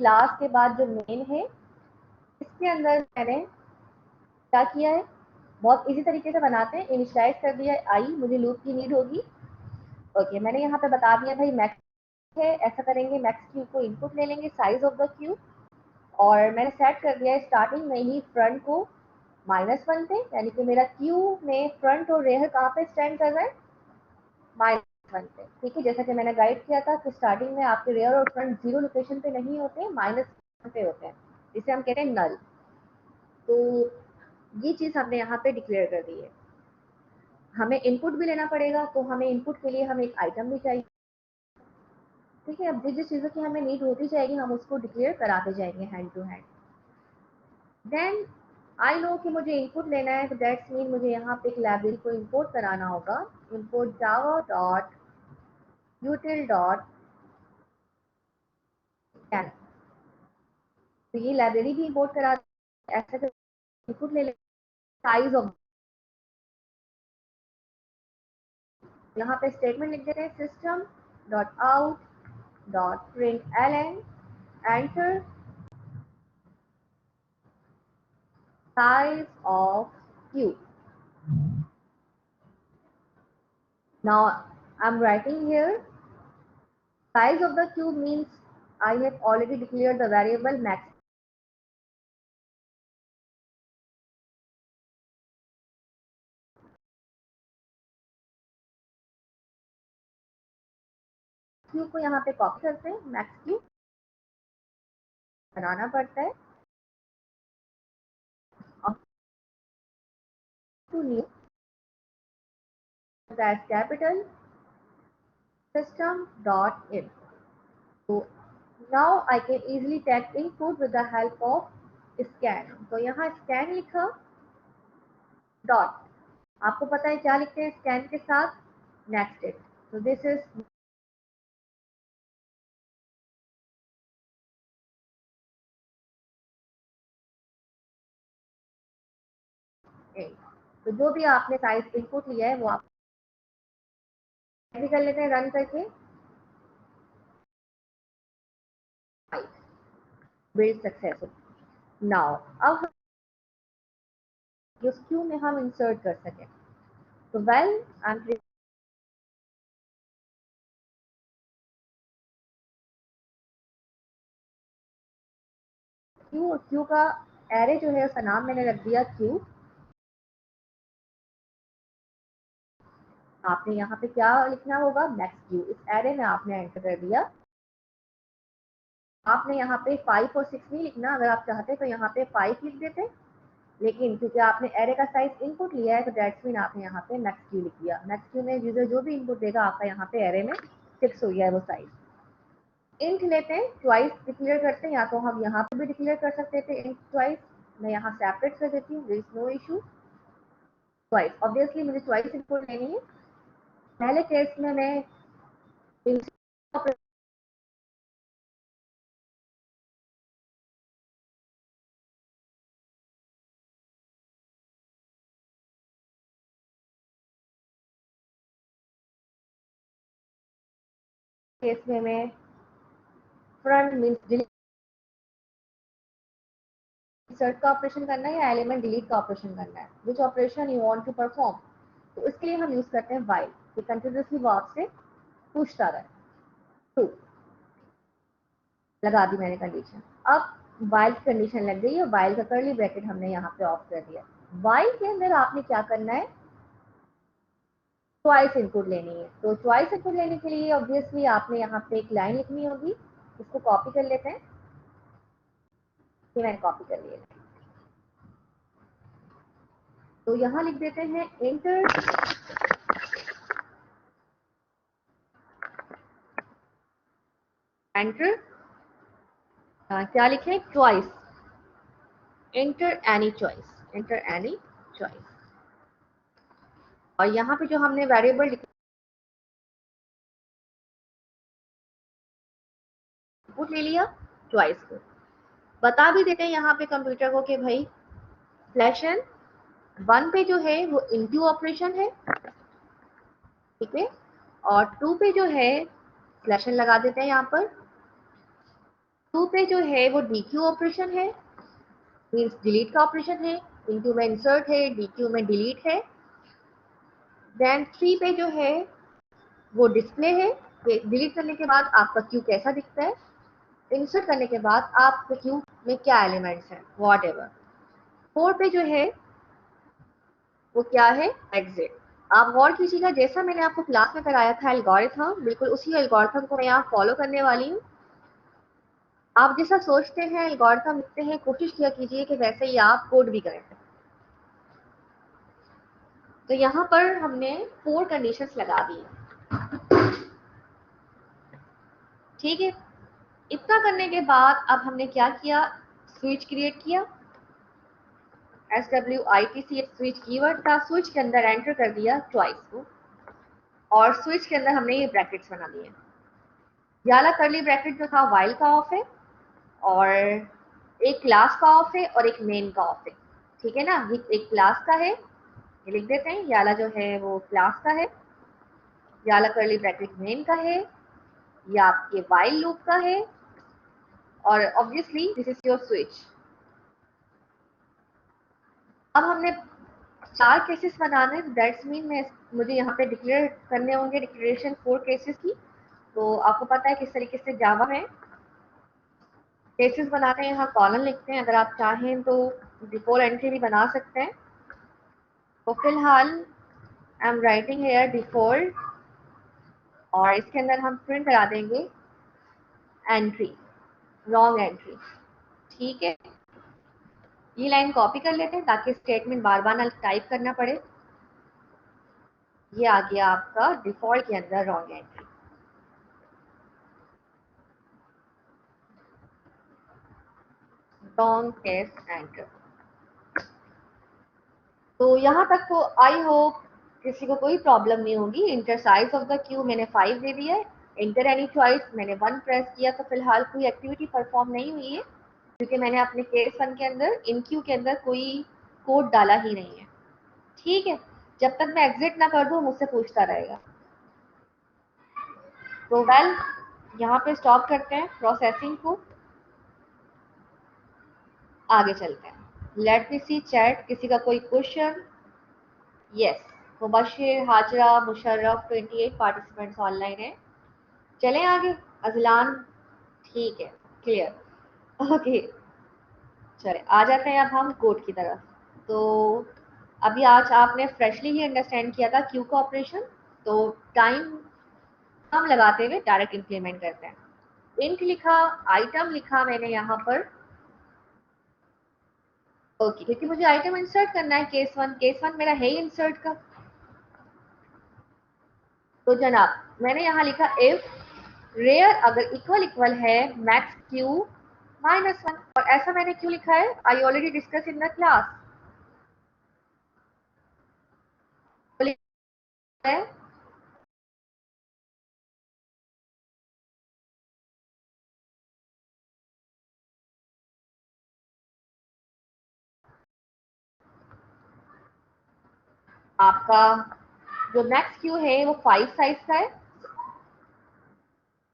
Class के बाद जो मेन है, इसके अंदर मैंने क्या किया है, बहुत इजी तरीके से बनाते हैं। इनिशियलाइज कर दिया आई, मुझे लूप की नीड होगी। ओके, मैंने यहाँ पे बता दिया भाई मैक्स है, ऐसा करेंगे मैक्स क्यू को इनपुट ले लेंगे, साइज ऑफ द क्यू, और मैंने सेट कर दिया है स्टार्टिंग में ही फ्रंट को -1 पे, यानी कि मेरा क्यू में फ्रंट और रेयर कहाँ पे स्टैंड कर रहा है, -1 पे। ठीक है, जैसा कि मैंने गाइड किया था कि स्टार्टिंग में आपके रेयर और फ्रंट 0 लोकेशन पे नहीं होते, -1 पे होते हैं, जिसे हम कहते हैं नल। तो ये चीज हमने यहाँ पे डिक्लेयर कर दी है। हमें इनपुट भी लेना पड़ेगा, तो हमें इनपुट के लिए हमें एक आइटम भी चाहिए। ठीक है, अब जिस जिस चीज़ों की हमें नीड होती जाएगी हम उसको डिक्लेयर कराते जाएंगे hand to hand. Then I know कि मुझे इनपुट लेना है, तो दैट्स मीन मुझे यहाँ पे एक लाइब्रेरी को इंपोर्ट कराना होगा। Import Java dot util dot scan. तो ये लाइब्रेरी भी इंपोर्ट करा, ऐसा कर इनपुट ले लें साइज ऑफ, यहाँ पे स्टेटमेंट लिख देते हैं system dot out dot print L enter size of cube. Now I'm writing here size of the cube means I have already declared the variable max. Cube को यहाँ पे कॉपी करते हैं, मैक्स क्यूब बनाना पड़ता है। To new as capital system dot in. So now I can easily tag input with the help of scan. तो यहाँ scan लिखा डॉट, आपको पता है क्या लिखते हैं स्कैन के साथ, नेक्स्टेड। तो दिस इज तो जो भी आपने साइज इनपुट लिया है वो आप भी कर लेते हैं रन करके। Build successful. नाउ अब उस क्यू में हम इंसर्ट कर सकें, तो वेल आई एम क्यू, और क्यू का एरे जो है उसका नाम मैंने रख दिया क्यू। आपने यहाँ पे क्या लिखना होगा, मैक्स क्यू, इस एरे में आपने एंटर कर दिया। आपने यहाँ पे 5 और 6 नहीं लिखना, अगर आप चाहते तो यहाँ पे 5 लिख देते, लेकिन क्योंकि आपने एरे का साइज इनपुट लिया है तो दैट्स मीन आपने यहाँ पे मैक्स क्यू लिख दिया। मैक्स क्यू में यूजर जो भी इनपुट देगा आपका यहाँ पे एरे में फिक्स हो गया है वो साइज। इंट लेते हैं, ट्वाइस डिक्लेयर करते हैं, या तो हम यहाँ पे भी डिक्लेयर कर सकते थे इंट ट्वाइस। मैं यहाँ सेपरेट कर देती हूँ, there is no issue. Twice obviously मुझे ट्वाइस इनपुट लेनी है। पहले केस में मैं केस में मैं फ्रंट मीन्स इंसर्ट का ऑपरेशन करना है या एलिमेंट डिलीट का ऑपरेशन करना है, which operation you want to perform. तो इसके लिए हम यूज करते हैं व्हाइल, कि कंटिन्यूअसली वो आपसे पूछता रहे। ट्रू लगा दी मैंने कंडीशन। अब वाइल की कंडीशन लग गई है, वाइल का कर्ली ब्रैकेट हमने यहाँ पे ऑफ कर दिया। वाइल के अंदर आपने क्या करना है, च्वाइस इनपुट लेनी है। तो च्वाइस इनपुट लेने के लिए ऑब्वियसली आपने यहाँ पे एक लाइन लिखनी होगी, इसको कॉपी कर लेते हैं। ये मैंने कॉपी कर लिया, तो यहाँ लिख देते हैं एंटर एंटर क्या लिखे, choice, enter any choice, enter any choice. और यहाँ पे जो हमने वेरिएबल इनपुट ले लिया च्वाइस को, बता भी देते हैं यहाँ पे कंप्यूटर को कि भाई फ्लैशन 1 पे जो है वो इनटू ऑपरेशन है, ठीक है, और 2 पे जो है फ्लैशन लगा देते हैं यहाँ पर, 2 पे जो है वो DQ ऑपरेशन है, मीन्स डिलीट का ऑपरेशन है। इन क्यू में इंसर्ट है, DQ में डिलीट है। देन 3 पे जो है वो डिस्प्ले है, डिलीट करने के बाद आपका क्यू कैसा दिखता है, इंसर्ट करने के बाद आपके क्यू में क्या एलिमेंट्स हैं, वॉट एवर। 4 पे जो है वो क्या है, एग्जिट। आप गौर कीजिएगा, जैसा मैंने आपको क्लास में कराया था एल्गोरिथम, बिल्कुल उसी एल्गोरिथम को मैं यहाँ फॉलो करने वाली हूँ। आप जैसा सोचते हैं एल्गोरिथम लिखते हैं, कोशिश किया कीजिए कि वैसे ही आप कोड भी करें। तो यहाँ पर हमने 4 कंडीशंस लगा दी, ठीक है। इतना करने के बाद अब हमने क्या किया, स्विच क्रिएट किया। SWITC एक स्विच कीवर्ड था, स्विच के अंदर एंटर कर दिया ट्वाइस को, और स्विच के अंदर हमने ये ब्रैकेट्स बना दिए। ये वाला करली ब्रैकेट जो था वाइल का ऑफ है, और एक क्लास का ऑफ है और एक मेन का ऑफ है, ठीक है ना। ये एक क्लास का है, ये लिख देते हैं, ये वाला जो है वो क्लास का है, ये वाला करली ब्रैकेट मेन का है, ये आपके वाइल लूप का है, और obviously this is your switch. अब हमने 4 केसेस बनाने, दैट्स मीन मुझे यहाँ पे डिक्लेयर करने होंगे डिक्लेरेशन 4 केसेस की। तो आपको पता है किस तरीके से जावा में केसेस बनाते हैं, यहाँ कॉलन लिखते हैं। अगर आप चाहें तो डिफॉल्ट एंट्री भी बना सकते हैं। तो फिलहाल आई एम राइटिंग हेयर डिफॉल्ट, और इसके अंदर हम प्रिंट करा देंगे एंट्री, रॉन्ग एंट्री, ठीक है। ये लाइन कॉपी कर लेते हैं ताकि स्टेटमेंट बार बार ना टाइप करना पड़े। ये आ गया आपका डिफॉल्ट के अंदर wrong entry. Wrong test enter. तो यहाँ तक तो आई होप किसी को कोई प्रॉब्लम नहीं होगी। Inter size of the queue मैंने 5 दे दिया है, इंटर एनी चॉइस मैंने 1 प्रेस किया। तो फिलहाल कोई एक्टिविटी परफॉर्म नहीं हुई है, क्योंकि मैंने अपने केस 1 के अंदर इन क्यू के अंदर कोई कोड डाला ही नहीं है, ठीक है। जब तक मैं एग्जिट ना कर दूं मुझसे पूछता रहेगा। तो वेल यहाँ पे स्टॉप करते हैं प्रोसेसिंग को, आगे चलते हैं। लेट मी सी चैट, किसी का कोई question? Yes, Mubashir, Hajra, Musharraf 28 participants online है। चलें आगे। अजलान, ठीक है, क्लियर, ओके। चले आ जाते हैं अब हम कोड की तरफ। तो अभी आज आपने फ्रेशली ही अंडरस्टैंड किया था क्यू का ऑपरेशन, तो टाइम कम लगाते हुए डायरेक्ट इंप्लीमेंट करते हैं। इंट लिखा, आइटम लिखा मैंने यहाँ पर, ओके, क्योंकि मुझे आइटम इंसर्ट करना है। केस वन मेरा है इंसर्ट का। तो जनाब मैंने यहाँ लिखा इफ रेयर अगर इक्वल इक्वल है मैक्स क्यू -1, और ऐसा मैंने क्यों लिखा है, I already discuss in the class. आपका जो मैक्स क्यू है वो 5 साइज का है,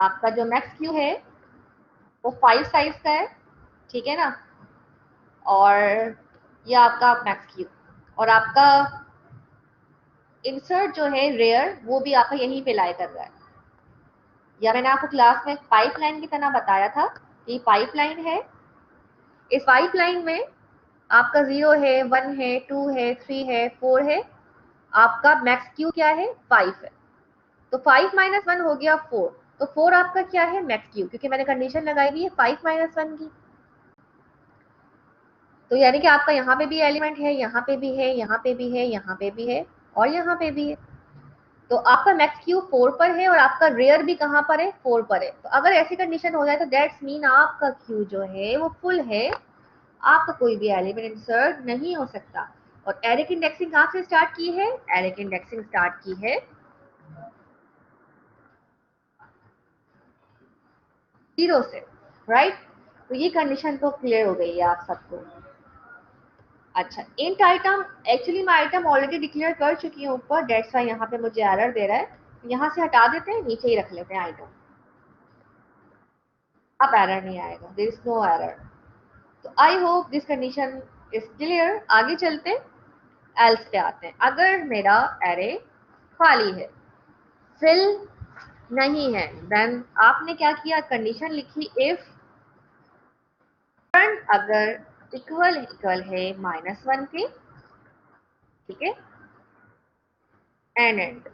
आपका जो मैक्स क्यू है वो 5 साइज का है, ठीक है ना। और ये आपका मैक्स क्यू, और आपका इंसर्ट जो है रेयर वो भी आपका यहीं पे लाई कर रहा है। या मैंने आपको क्लास में पाइपलाइन की तरह बताया था कि पाइपलाइन है। इस पाइपलाइन में आपका 0 है, 1 है, 2 है, 3 है, 4 है, आपका मैक्स क्यू क्या है, 5 है। तो 5 - 1 हो गया 4। तो 4 आपका क्या है, मैक्स क्यू, क्योंकि मैंने कंडीशन लगाई हुई है 5 - 1 की। तो यानी कि आपका यहाँ पे भी एलिमेंट है, यहाँ पे भी है, यहाँ पे भी है, यहाँ पे भी है, और यहाँ पे भी है। तो आपका मैक्स क्यू 4 पर है, और आपका रेयर भी कहाँ पर है, 4 पर है। तो अगर ऐसी कंडीशन हो जाए तो दैट्स मीन आपका क्यू जो है वो फुल है, आपका कोई भी एलिमेंट इंसर्ट नहीं हो सकता। और एरिक इंडेक्सिंग कहाँ से स्टार्ट की है, एरिक इंडेक्सिंग स्टार्ट की है 0 से, राइट। तो ये कंडीशन तो क्लियर हो गई है आप सबको। अच्छा, इंट आइटम, एक्चुअली मैं आइटम ऑलरेडी डिक्लेयर कर चुकी हूँ ऊपर, डेट्स वाई यहाँ पे मुझे एरर दे रहा है। यहाँ से हटा देते हैं, नीचे ही रख लेते हैं आइटम। अब एरर नहीं आएगा, देयर इज नो एरर। तो I hope this condition is clear. आगे चलते एल्स पे आते हैं। अगर मेरा एरे खाली है, फिल नहीं है, देन आपने क्या किया, कंडीशन लिखी इफ फ्रंट अगर इक्वल है -1 के, ठीक है, एंड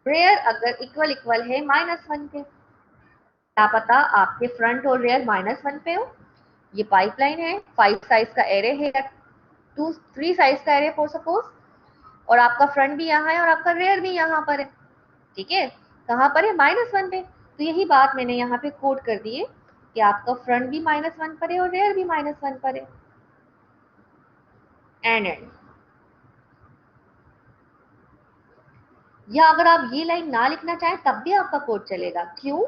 रेयर अगर इक्वल है -1 के। क्या पता आपके फ्रंट और रेयर -1 पे हो। ये पाइपलाइन है, 5 साइज का एरे है, 3 साइज का एरे फॉर सपोज, और आपका फ्रंट भी यहाँ है और आपका रेयर भी यहाँ पर है, ठीक है। कहाँ पर है, -1 पे। तो यही बात मैंने यहाँ पे कोड कर दी है कि आपका फ्रंट भी -1 पर है और रेयर भी -1 पर है। एंड या अगर आप ये लाइन ना लिखना चाहें तब भी आपका कोड चलेगा। क्यों?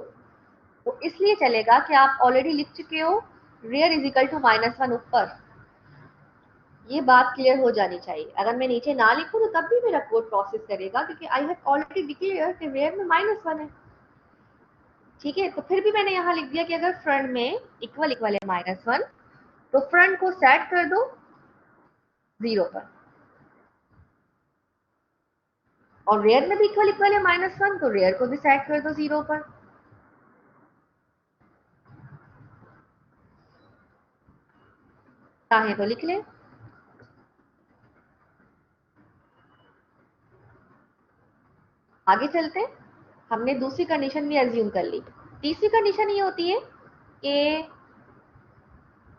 तो इसलिए चलेगा कि आप ऑलरेडी लिख चुके हो रेयर इज इक्वल टू -1 ऊपर। ये बात क्लियर हो जानी चाहिए। अगर मैं नीचे ना लिखूं तो तब भी मेरा कोड प्रोसेस करेगा, क्योंकि आई हैव ऑलरेडी डिक्लेयर कि रेयर में -1 है, ठीक है। तो फिर भी मैंने यहाँ लिख दिया कि अगर फ्रंट में इक्वल है -1, तो फ्रंट को सेट कर दो 0 पर, और रेयर में भी इक्वल है -1, तो रेयर को भी सेट कर दो 0 पर। चाहे तो लिख ले। आगे चलते हैं। हमने दूसरी कंडीशन भी एज्यूम कर ली। तीसरी कंडीशन ये होती है कि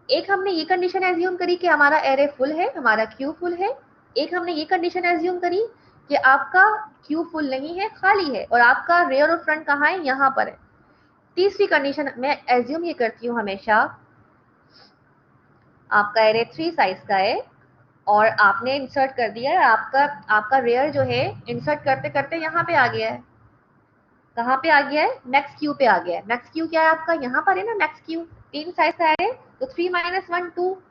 एक हमने ये कंडीशन एज्यूम करी कि हमारा एरे फुल है, हमारा क्यू फुल है। एक हमने ये कंडीशन एज्यूम करी कि आपका क्यू फुल नहीं है, खाली है, और आपका रेयर और फ्रंट कहाँ है, यहाँ पर है। तीसरी कंडीशन मैं एज्यूम ये करती हूँ हमेशा, आपका एरे 3 साइज का है और आपने इंसर्ट कर दिया है, आपका आपका रेयर जो है इंसर्ट करते करते यहाँ पे आ गया है। कहाँ पे आ गया है, मैक्स क्यू पे आ गया है। मैक्स क्यू क्या है आपका, यहाँ पर है ना, मैक्स क्यू। 3 साइज का है तो 3 - 1 2,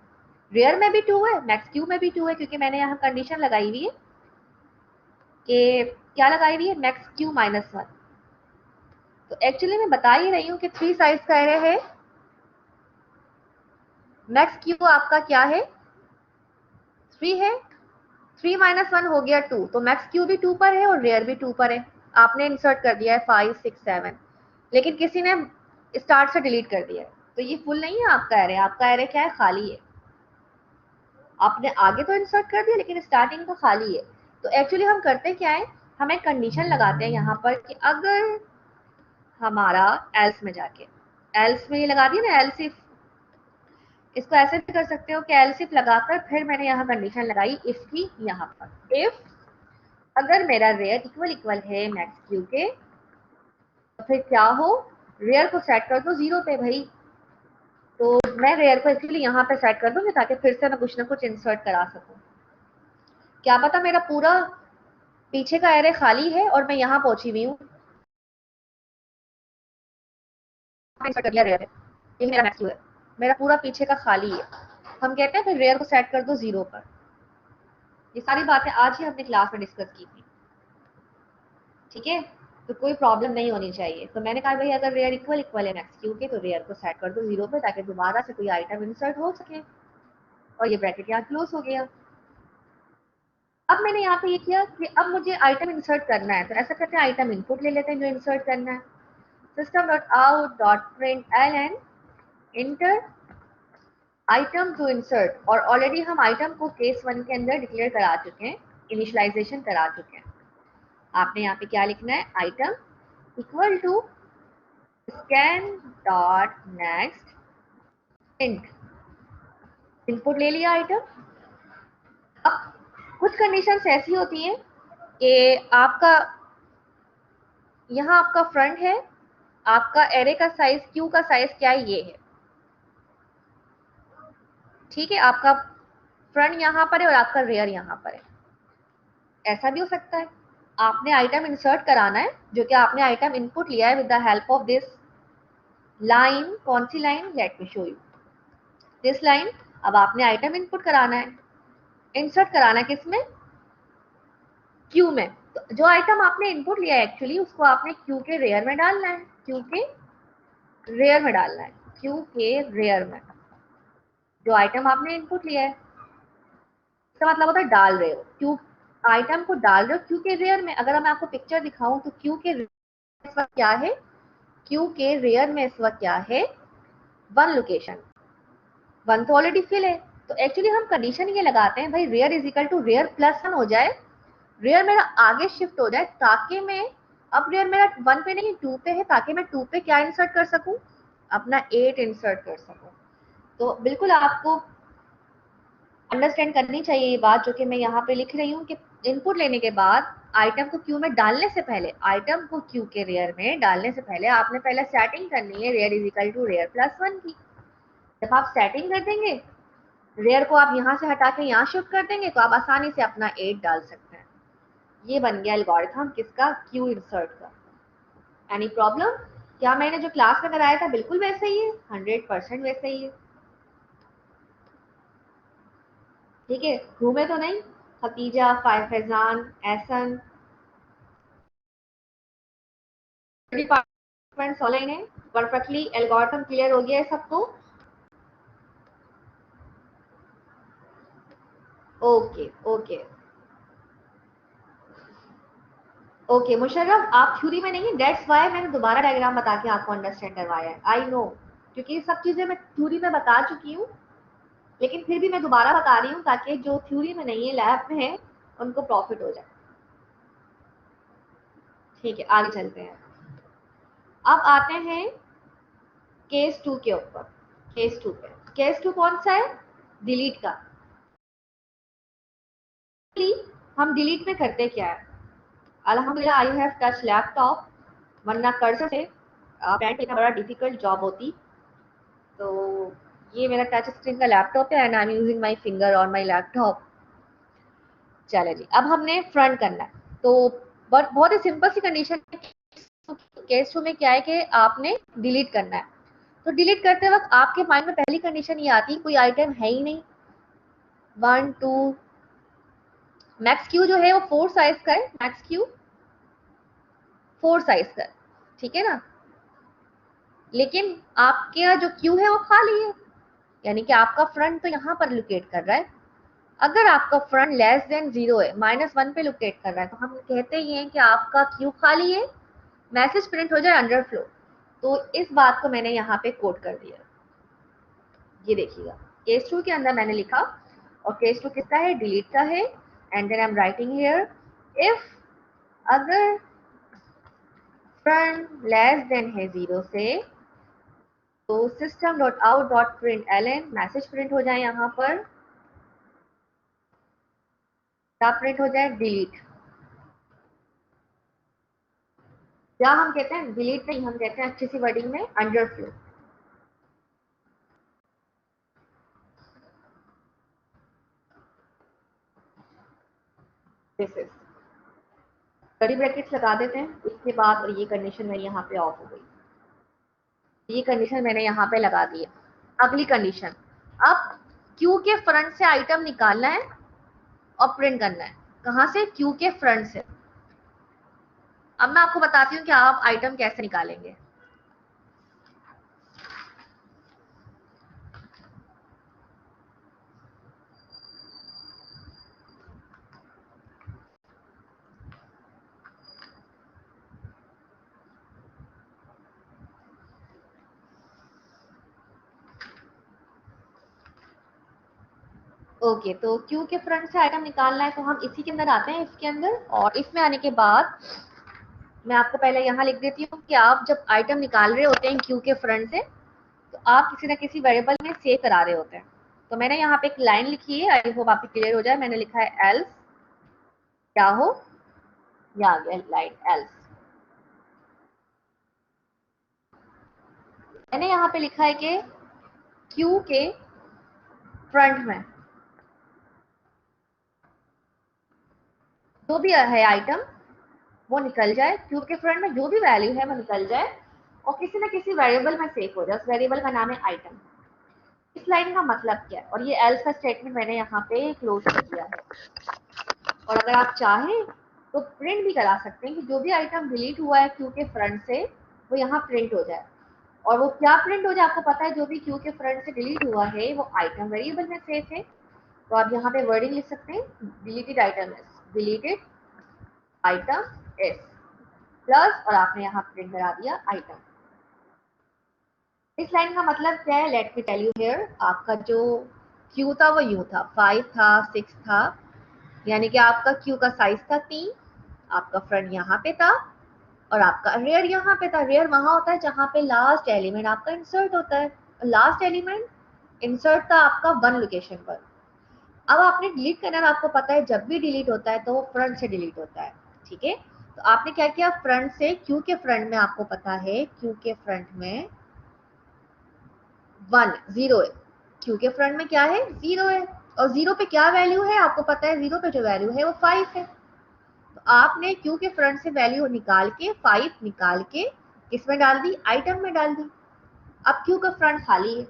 रेयर में भी 2 है, मैक्स क्यू में भी 2 है, क्योंकि मैंने यहाँ कंडीशन लगाई हुई है कि क्या लगाई हुई है, मैक्स क्यू -1। तो एक्चुअली मैं बता ही रही हूँ कि 3 साइज का एरे है, मैक्स क्यू आपका क्या है, 3 है, 3 - 1 हो गया 2, तो मैक्स क्यू भी 2 पर है और रेयर भी 2 पर है। आपने इंसर्ट कर दिया है 5 6 7, लेकिन किसी ने स्टार्ट से डिलीट कर दिया है, तो ये फुल नहीं है आपका एरे। आपका एरे क्या है, खाली है। आपने आगे तो इंसर्ट कर दिया लेकिन स्टार्टिंग तो खाली है। तो एक्चुअली हम करते क्या है, हम एक कंडीशन लगाते हैं यहाँ पर कि अगर हमारा एल्स में जाके, एल्स में ये लगा दिया ना, एल्स इफ, इसको ऐसे भी कर सकते हो कि एल्स इफ लगाकर फिर मैंने यहाँ कंडीशन लगाई इफ की, यहाँ पर इफ अगर मेरा रेयर इक्वल है मैक्स क्यू के, तो फिर क्या हो, रेयर को सेट कर दो 0 पे भाई। तो मैं रेयर को एक्चुअली यहाँ पे सेट कर दूंगी ताकि फिर से मैं कुछ ना कुछ इंसर्ट करा सकूं। क्या पता मेरा पूरा पीछे का एरे खाली है और मैं यहाँ पहुंची हुई हूँ, इंसर्ट कर दिया रेयर है, ये मेरा मैक्स क्यू है, मेरा पूरा पीछे का खाली है। हम कहते हैं फिर रेयर को सेट कर दो 0 पर। ये सारी बातें आज ही हमने क्लास में डिस्कस की थी, ठीक है। तो कोई प्रॉब्लम नहीं होनी चाहिए। तो मैंने कहा भाई अगर रेयर इक्वल है मैक्स क्यू के, तो रेयर को सेट कर दो 0 पे ताकि दोबारा से कोई आइटम इंसर्ट हो सके, और ये ब्रैकेट यहाँ क्लोज हो गया। अब मैंने यहाँ पे ये किया कि अब मुझे आइटम इंसर्ट करना है, तो ऐसा करते हैं आइटम इनपुट ले लेते हैं जो इंसर्ट करना है। system.out.println enter item to insert, और ऑलरेडी हम आइटम को केस 1 के अंदर डिक्लेयर करा चुके हैं, इनिशियलाइजेशन करा चुके हैं। आपने यहाँ पे क्या लिखना है, item equal to scan dot next int, input ले लिया आइटम। अब कुछ कंडीशंस ऐसी होती हैं कि आपका यहाँ आपका फ्रंट है, आपका एरे का साइज, क्यू का साइज क्या है, ये है, ठीक है। आपका फ्रंट यहाँ पर है और आपका रेयर यहाँ पर है। ऐसा भी हो सकता है आपने आइटम इंसर्ट कराना है, जो कि आपने आइटम इनपुट लिया है with the help of this line. कौन सी line, let me show you this line. अब आपने आइटम इनपुट कराना है, इंसर्ट कराना है किसमें, क्यू में। तो जो आइटम आपने इनपुट लिया है एक्चुअली उसको आपने क्यू के रेयर में डालना है, क्यू के रेयर में डालना है, क्यू के रेयर में। जो आइटम आपने इनपुट लिया है, इसका मतलब होता है डाल रहे हो, क्यू आइटम को डाल रहे हो क्यू के रेयर में। अगर मैं आपको पिक्चर दिखाऊं तो क्यू के रेयर इस वक्त क्या है, क्यू के रेयर में इस वक्त क्या है, वन लोकेशन, वन तो ऑलरेडी फिल है। तो एक्चुअली हम कंडीशन ये लगाते हैं भाई rear is equal to rear plus one हो जाए, रेयर मेरा आगे शिफ्ट हो जाए, ताकि मैं अब रेयर मेरा वन पे नहीं टू पे है, ताकि मैं टू पे क्या इंसर्ट कर सकूं, अपना 8 इंसर्ट कर सकूं। तो बिल्कुल आपको अंडरस्टैंड करनी चाहिए ये बात जो कि मैं यहाँ पे लिख रही हूँ कि इनपुट लेने के बाद आइटम को क्यू में डालने से पहले, आइटम को क्यू के रेयर में डालने से पहले आपने पहले सेटिंग करनी है rear is equal to rear plus one की। जब आप सेटिंग कर देंगे, रेयर को आप यहाँ से हटा के यहाँ शिफ्ट कर देंगे, तो आप आसानी से अपना 8 डाल सकते हैं। ये बन गया एल्गोरिथम किसका, क्यू इंसर्ट का। Any problem? क्या मैंने जो क्लास में कराया था बिल्कुल वैसे ही है, 100% वैसे ही है। ठीक है, घूमे तो नहीं? खतीजा, फैजान, एहसन डिपार्टमेंट ऑनलाइन है, परफेक्टली एल्गोरिथम क्लियर हो गया है सबको? ओके ओके ओके मुशर्रफ, आप थ्योरी में नहीं, दैट्स व्हाई मैंने दोबारा डायग्राम बता के आपको अंडरस्टैंड करवाया है। आई नो, क्योंकि ये सब चीजें मैं थ्योरी में बता चुकी हूँ, लेकिन फिर भी मैं दोबारा बता रही हूँ ताकि जो थ्योरी में नहीं है लैब में है उनको प्रॉफिट हो जाए। ठीक है, आगे चलते हैं। अब आते हैं केस 2 के ऊपर। केस 2 पे, केस 2 कौन सा है, डिलीट का। हम डिलीट में करते क्या है, अल्हम्दुलिल्लाह आई हैव टच लैपटॉप, वरना कर्सर से पेन इतना बड़ा डिफिकल्ट जॉब होती। तो ये मेरा टच स्क्रीन का लैपटॉप है and I am using my finger on my laptop. चले जी, अब हमने फ्रंट करना है। तो बहुत ही सिंपल सी कंडीशन है। केस 2 में क्या है कि आपने डिलीट करना है। तो डिलीट करते वक्त आपके माइंड में पहली कंडीशन ये आती है कोई आइटम है ही नहीं, 1 2, मैक्स क्यू जो है वो 4 साइज का है, मैक्स क्यू 4 साइज का है, ठीक है ना। लेकिन आपका जो क्यू है वो खाली है, यानी कि आपका फ्रंट तो यहाँ पर लोकेट कर रहा है। अगर आपका फ्रंट लेस देन 0 है, -1 पे लोकेट कर रहा है, तो हम कहते ही हैं कि आपका क्यू खाली है, मैसेज प्रिंट हो जाए अंडरफ्लो। तो इस बात को मैंने यहाँ पे कोड कर दिया। ये देखिएगा, केस 2 के अंदर मैंने लिखा, और केस 2 किसका है, डिलीट का है। And then I am writing here, if अगर फ्रंट लेस देन है 0 से, तो system dot out dot print L N message print हो जाए, यहाँ पर क्या प्रिंट हो जाए, डिलीट। क्या हम कहते हैं, डिलीट नहीं, हम कहते हैं अच्छी सी वर्डिंग में अंडरफ्लो। दिस इज कड़ी ब्रैकेट्स लगा देते हैं इसके बाद, और ये कंडीशन मेरी यहाँ पे ऑफ हो गई, ये कंडीशन मैंने यहाँ पे लगा दी है। अगली कंडीशन, अब क्यू के फ्रंट से आइटम निकालना है और प्रिंट करना है। कहाँ से, क्यू के फ्रंट से। अब मैं आपको बताती हूँ कि आप आइटम कैसे निकालेंगे। ओके, तो क्यू के फ्रंट से आइटम निकालना है, तो हम इसी के अंदर आते हैं, इसके अंदर। और इसमें आने के बाद मैं आपको पहले यहाँ लिख देती हूँ कि आप जब आइटम निकाल रहे होते हैं क्यू के फ्रंट से, तो आप किसी ना किसी वेरिएबल में सेव करा रहे होते हैं। तो मैंने यहाँ पे एक लाइन लिखी है, आई होप आपकी क्लियर हो जाए। मैंने लिखा है एल्स क्या हो, या आ गया लाइन एल्स। मैंने यहाँ पे लिखा है कि क्यू के फ्रंट में जो भी है आइटम वो निकल जाए, क्यू के फ्रंट में जो भी वैल्यू है वो निकल जाए और किसी ना किसी वेरिएबल में सेव हो जाए। उस वेरिएबल का नाम है आइटम। इस लाइन का मतलब क्या है, और ये एल्स का स्टेटमेंट मैंने यहाँ पे क्लोज कर दिया है। और अगर आप चाहें तो प्रिंट भी करा सकते हैं कि जो भी आइटम डिलीट हुआ है क्यू के फ्रंट से वो यहाँ प्रिंट हो जाए। और वो क्या प्रिंट हो जाए आपको पता है, जो भी क्यू के फ्रंट से डिलीट हुआ है वो आइटम वेरिएबल में सेव है। तो आप यहाँ पे वर्डिंग लिख सकते हैं, deleted item S, deleted item S plus, और आपने यहाँ प्रिंट करा दिया आइटम। इस लाइन का मतलब क्या है, let me tell you here. आपका जो क्यू था वो यूं था, 5 था, 6 था, यानी कि आपका क्यू का साइज था 3, आपका फ्रंट यहाँ पे था और आपका रेयर यहाँ पे था। रेयर वहां होता है जहाँ पे लास्ट एलिमेंट आपका इंसर्ट होता है, लास्ट एलिमेंट इंसर्ट था आपका 1 लोकेशन पर। अब आपने डिलीट करना है, आपको पता है जब भी डिलीट होता है तो वो फ्रंट से डिलीट होता है, ठीक है। तो आपने क्या किया, फ्रंट से, क्यू के फ्रंट में आपको पता है, क्यू के फ्रंट में 1 0 है, क्यू के फ्रंट में क्या है 0 है, और 0 पे क्या वैल्यू है आपको पता है, 0 पे जो वैल्यू है वो 5 है। तो आपने क्यू के फ्रंट से वैल्यू निकाल के 5 निकाल के किसमें डाल दी, आइटम में डाल दी। अब क्यू का फ्रंट खाली है,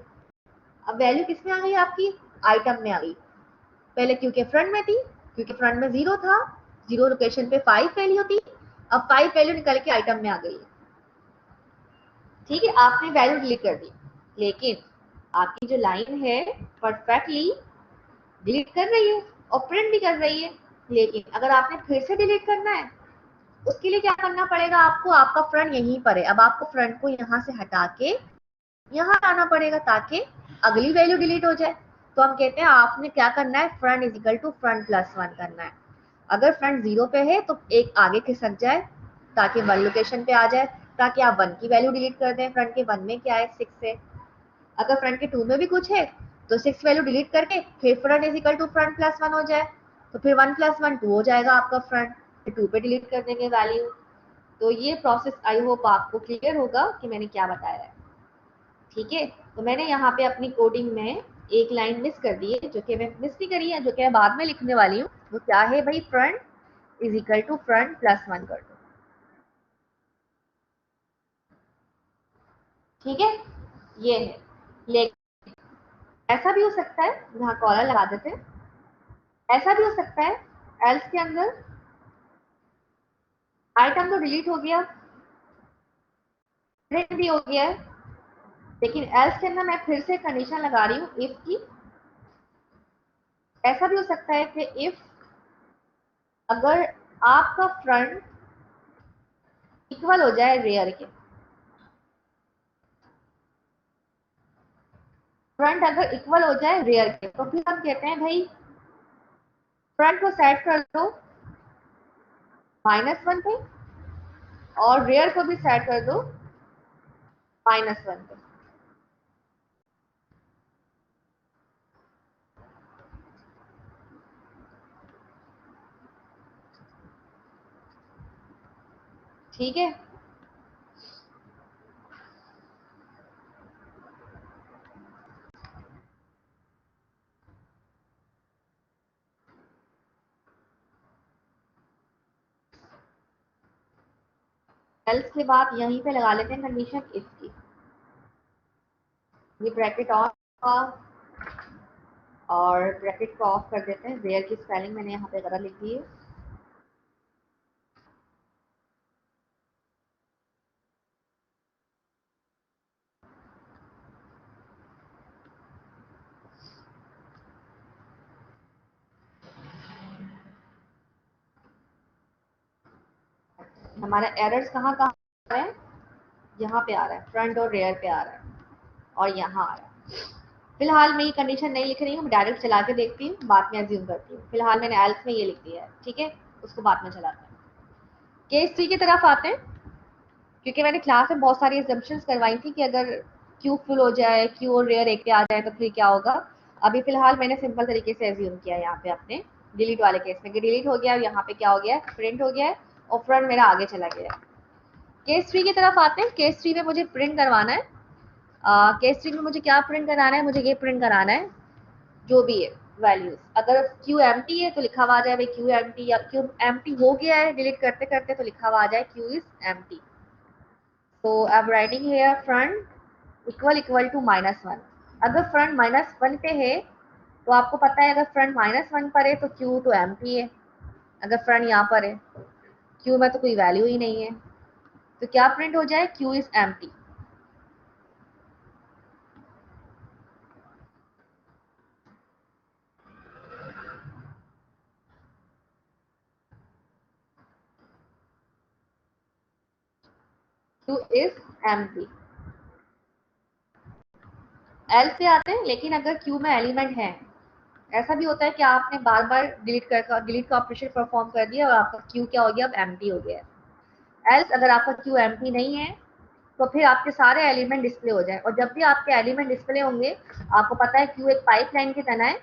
अब वैल्यू किसमें आ गई आपकी, आइटम में आ गई। पहले क्यू के फ्रंट में थी, क्यू के फ्रंट में 0 था, 0 लोकेशन पे 5 वैल्यू थी, अब 5 वैल्यू निकल के आइटम में आ गई है, ठीक है। आपने वैल्यू डिलीट कर दी, लेकिन आपकी जो लाइन है परफेक्टली डिलीट कर रही है और प्रिंट भी कर रही है। लेकिन अगर आपने फिर से डिलीट करना है, उसके लिए क्या करना पड़ेगा आपको, आपका फ्रंट यहीं पर है, अब आपको फ्रंट को यहाँ से हटा के यहाँ आना पड़ेगा ताकि अगली वैल्यू डिलीट हो जाए। तो हम कहते हैं आपने क्या करना है, front is equal to front plus 1 करना है। अगर फ्रंट 0 पे है तो एक आगे खिसक जाए ताकि 1 लोकेशन पे आ जाए, ताकि आप 1 की वैल्यू डिलीट कर दें। फ्रंट के 1 में क्या है 6 है, अगर फ्रंट के 2 में भी कुछ है तो 6 वैल्यू डिलीट करके फिर front is equal to front plus 1 हो जाए, तो फिर 1 प्लस 1 2 हो जाएगा आपका फ्रंट, फिर 2 पे डिलीट कर देंगे वैल्यू। तो ये प्रोसेस आई होप आपको क्लियर होगा कि मैंने क्या बताया है, ठीक है। तो मैंने यहाँ पे अपनी कोडिंग में एक लाइन मिस कर दी है, जो कि मैं मिस नहीं करी है, जो कि मैं बाद में लिखने वाली हूँ। वो क्या है भाई, front is equal to front plus 1 कर दो, ठीक है। ये है, लेकिन ऐसा भी हो सकता है, यहाँ कॉलर लगा देते हैं, ऐसा भी हो सकता है एल्स के अंदर आइटम तो डिलीट हो गया, प्रिंट भी हो गया है, लेकिन एल्स के अंदर मैं फिर से कंडीशन लगा रही हूँ इफ की। ऐसा भी हो सकता है कि इफ अगर आपका फ्रंट इक्वल हो जाए रेयर के, फ्रंट अगर इक्वल हो जाए रेयर के, तो फिर हम कहते हैं भाई फ्रंट को सेट कर दो -1 पे और रेयर को भी सेट कर दो -1 पे, ठीक है। एल्स के बाद यहीं पे लगा लेते हैं कंडीशन इफ की, ये ब्रैकेट ऑन का और ब्रैकेट को ऑफ कर देते हैं। रेयर की स्पेलिंग मैंने यहाँ पे गलत लिख दी है, हमारा एरर्स कहाँ कहाँ आ रहा है, यहाँ पे आ रहा है, फ्रंट और रेयर पे आ रहा है और यहाँ आ रहा है। फिलहाल मैं ये कंडीशन नहीं लिख रही हूँ, मैं डायरेक्ट चला के देखती हूँ, बाद में अज्यूम करती हूँ। फिलहाल मैंने एल्स में ये लिख दिया है, ठीक है, उसको बाद में चलाते हैं। केस 3 की तरफ आते हैं, क्योंकि मैंने क्लास में बहुत सारी एजम्पशंस करवाई थी कि अगर क्यू फुल हो जाए, क्यू और रेयर एक पे आ जाए तो फिर क्या होगा। अभी फिलहाल मैंने सिंपल तरीके से एज्यूम किया है यहाँ पे अपने डिलीट वाले केस में कि डिलीट हो गया, यहाँ पे क्या हो गया है, प्रिंट हो गया है और फ्रंट मेरा आगे चला गया है। केस 3 की तरफ आते हैं। केस 3 में मुझे प्रिंट करवाना है, केस 3 में मुझे क्या प्रिंट कराना है, मुझे ये प्रिंट कराना है जो भी है वैल्यूज। अगर क्यू एम्प्टी है तो लिखा हुआ आ जाए भाई क्यू एम्प्टी, या क्यू एम्प्टी हो गया है डिलीट करते करते तो लिखा हुआ आ जाए क्यू इज एम्प्टी। तो I am writing here front equal to -1। अगर फ्रंट -1 पे है तो आपको पता है अगर फ्रंट -1 पर है तो क्यू तो एम्प्टी है, अगर फ्रंट यहाँ पर है क्यू में तो कोई वैल्यू ही नहीं है, तो क्या प्रिंट हो जाए, Q is empty. Q is empty. Else पे आते हैं, लेकिन अगर क्यू में एलिमेंट है, ऐसा भी होता है कि आपने बार बार डिलीट का ऑपरेशन परफॉर्म कर दिया और आपका क्यू क्या हो गया, अब एम्प्टी हो गया है। एल्स अगर आपका क्यू एम्प्टी नहीं है तो फिर आपके सारे एलिमेंट डिस्प्ले हो जाए, और जब भी आपके एलिमेंट डिस्प्ले होंगे, आपको पता है क्यू एक पाइपलाइन की तरह है।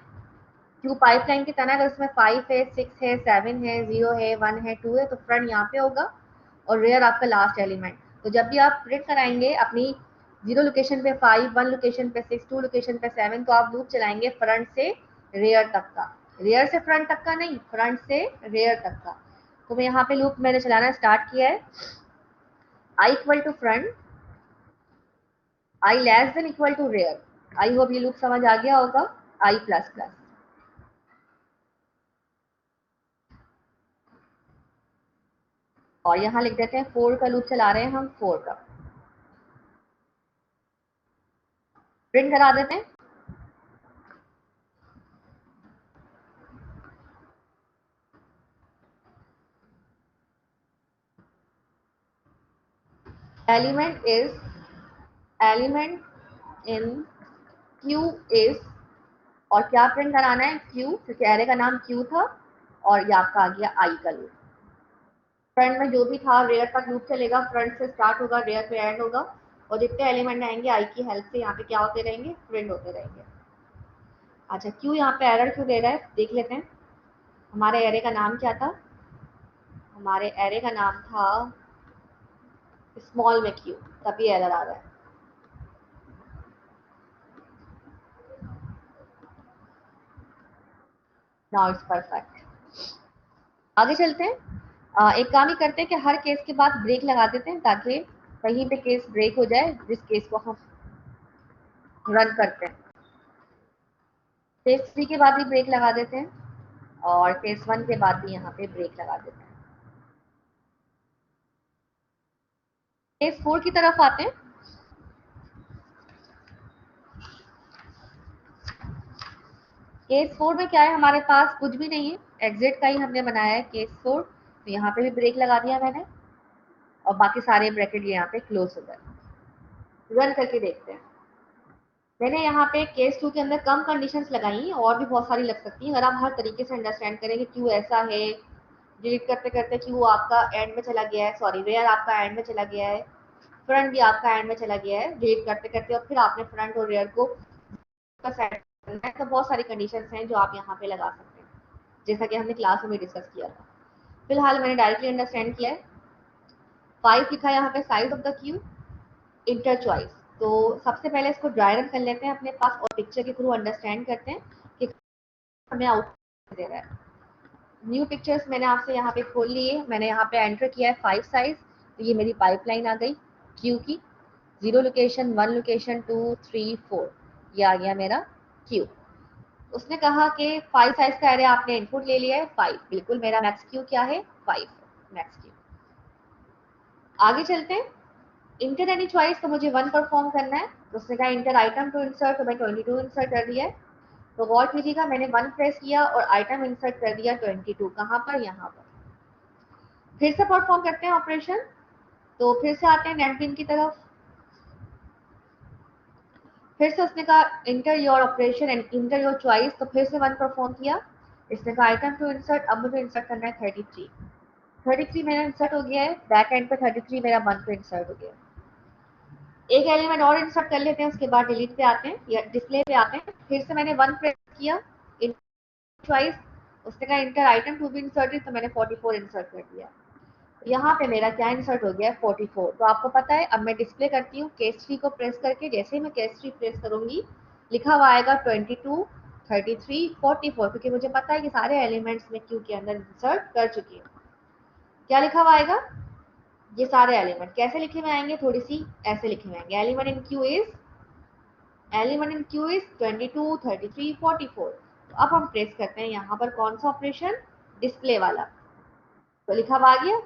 क्यू पाइपलाइन की तरह, अगर उसमें 5 है, 6 है, 7 है, 0 है, 1 है, 2 है, तो फ्रंट यहाँ पे होगा और रेयर आपका लास्ट एलिमेंट। तो जब भी आप प्रिंट कराएंगे अपनी 0 लोकेशन पे 5, 1 लोकेशन पे 6, 2 लोकेशन पे 7, तो आप लूप चलाएंगे फ्रंट से रेयर तक का। रेयर से फ्रंट तक का नहीं, फ्रंट से रेयर तक का। तो मैं यहाँ पे लूप मैंने चलाना स्टार्ट किया है। I equal to front, I less than equal to rear. I hope ये लूप समझ आ गया होगा। आई प्लस प्लस, और यहाँ लिख देते हैं 4 का लूप चला रहे हैं हम, 4 का प्रिंट करा देते हैं। Element is, element in Q is, और क्या प्रिंट कराना है, क्यू, क्योंकि एरे का नाम क्यू था, और ये आपका आ गया आई का लूप। फ्रंट में जो भी था रेयर तक लूप चलेगा, फ्रंट से स्टार्ट होगा, रेयर पे एंड होगा, और जितने एलिमेंट आएंगे आई की हेल्प से यहाँ पे क्या होते रहेंगे, प्रिंट होते रहेंगे। अच्छा, क्यू यहाँ पे एरर क्यों दे रहा है, देख लेते हैं। हमारे एरे का नाम क्या था, हमारे एरे का नाम था स्मॉल में क्यू, तभी एरर आ रहा है। Now it's perfect. आगे चलते हैं। एक काम ही करते हैं कि हर केस के बाद ब्रेक लगा देते हैं, ताकि कहीं पे केस ब्रेक हो जाए जिस केस को हम रन करते हैं। केस 3 के बाद भी ब्रेक लगा देते हैं, और केस 1 के बाद भी यहाँ पे ब्रेक लगा देते हैं। केस 4 की तरफ आते हैं। केस 4 में क्या है, हमारे पास कुछ भी नहीं है, एग्जिट का ही हमने बनाया है केस 4। तो यहाँ पे भी ब्रेक लगा दिया मैंने, और बाकी सारे ब्रैकेट यहाँ पे क्लोज हो गए। रन करके देखते हैं। मैंने यहाँ पे केस 2 के अंदर कम कंडीशंस लगाई, और भी बहुत सारी लग सकती हैं। अगर आप हर तरीके से अंडरस्टैंड करेंगे क्यों ऐसा है, डिलीट करते करते क्यों आपका एंड में चला गया है, सॉरी रेयर आपका एंड में चला गया है, फ्रंट भी आपका एंड में चला गया है डिलीट करते करते, और फिर आपने फ्रंट और रेयर को सेट करना है, तो बहुत सारी कंडीशंस हैं जो आप यहाँ पे लगा सकते हैं, जैसा कि हमने क्लास में डिस्कस किया था। फिलहाल मैंने डायरेक्टली अंडरस्टैंड किया है। 5 लिखा है यहाँ पे, size of the Q, inter choice. तो सबसे पहले इसको ड्राई रन कर लेते हैं अपने पास, और पिक्चर के थ्रू अंडरस्टैंड करते हैं कि हमें आउटपुट दे रहा है। न्यू पिक्चर्स मैंने आपसे यहाँ पे खोल लिए, मैंने यहाँ पे एंटर किया है 5 साइज। तो ये मेरी पाइपलाइन आ गई क्यू की, 0 लोकेशन, 1 लोकेशन, 2, 3, 4, ये आ गया मेरा क्यू। उसने कहा कि 5 साइज का एरे आपने इनपुट ले लिया है 5, बिल्कुल मेरा मैक्स क्यू क्या है, 5 मैक्स क्यू। आगे चलते हैं। इंटर एनी चॉइस, तो मुझे 1 परफॉर्म करना है। तो उसने कहा इंटर आइटम टू इंसर्ट, तो मैं 22 इंसर्ट कर दिया है। तो गौर कीजिएगा, मैंने 1 प्रेस किया और आइटम इंसर्ट कर दिया 22, कहाँ पर, यहाँ पर। फिर से परफॉर्म करते हैं ऑपरेशन। तो फिर से आते हैं नेटबिन की तरफ। फिर से उसने कहा inter your operation and inter your choice, तो फिर से 1 परफॉर्म किया। इसने कहा आइटम टू इंसर्ट, अब मुझे इंसर्ट करना है 33। 33 मेरा इंसर्ट हो गया है, बैक एंड पे 33 मेरा 1 पे इंसर्ट हो गया। एक एलिमेंट और इंसर्ट कर लेते हैं, उसके बाद डिलीट पे आते हैं या डिस्प्ले पे आते हैं। फिर से मैंने 1 प्रेस किया, चॉइस, उसने कहा enter item to be inserted, तो मैंने 44 इंसर्ट कर दिया। यहाँ पे मेरा क्या इंसर्ट हो गया है, 44। तो आपको पता है, अब मैं डिस्प्ले करती हूँ केस 3 को प्रेस करके। जैसे ही मैं केस 3 प्रेस करूंगी, लिखा हुआ आएगा 22, 33, 44, क्योंकि मुझे पता है कि सारे एलिमेंट्स में क्यू के अंदर इंसर्ट कर चुकी हूँ। क्या लिखा हुआ आएगा, ये सारे एलिमेंट कैसे लिखे हुए आएंगे, थोड़ी सी ऐसे लिखे हुए आएंगे। Element in Q is, element in Q is 22, 33, 44। तो अब हम प्रेस करते हैं यहाँ पर कौन सा ऑपरेशन, डिस्प्ले वाला। तो लिखा हुआ आ गया।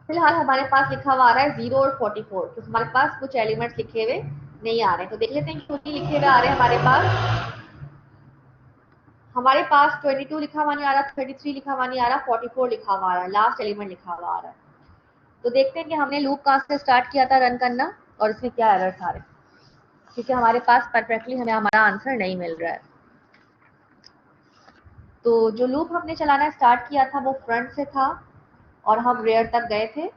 फिलहाल हमारे पास लिखा हुआ आ रहा है 0 और 44, तो हमारे पास कुछ एलिमेंट्स लिखे हुए नहीं आ रहे। तो देख लेते हैं क्यों नहीं लिखे हुए आ रहे हैं हमारे पास। हमारे पास 22 लिखा हुआ नहीं आ रहा, 33 लिखा हुआ नहीं आ रहा, 44 लिखा हुआ आ रहा है, लास्ट एलिमेंट लिखा हुआ आ रहा है। तो देखते हैं कि हमने लूप कहाँ से स्टार्ट किया था रन करना और इसमें क्या एरर्स आ रहे हैं, क्योंकि हमारे पास परफेक्टली हमें हमारा आंसर नहीं मिल रहा है। तो जो लूप हमने चलाना स्टार्ट किया था वो फ्रंट से था और हम रेयर तक गए थे।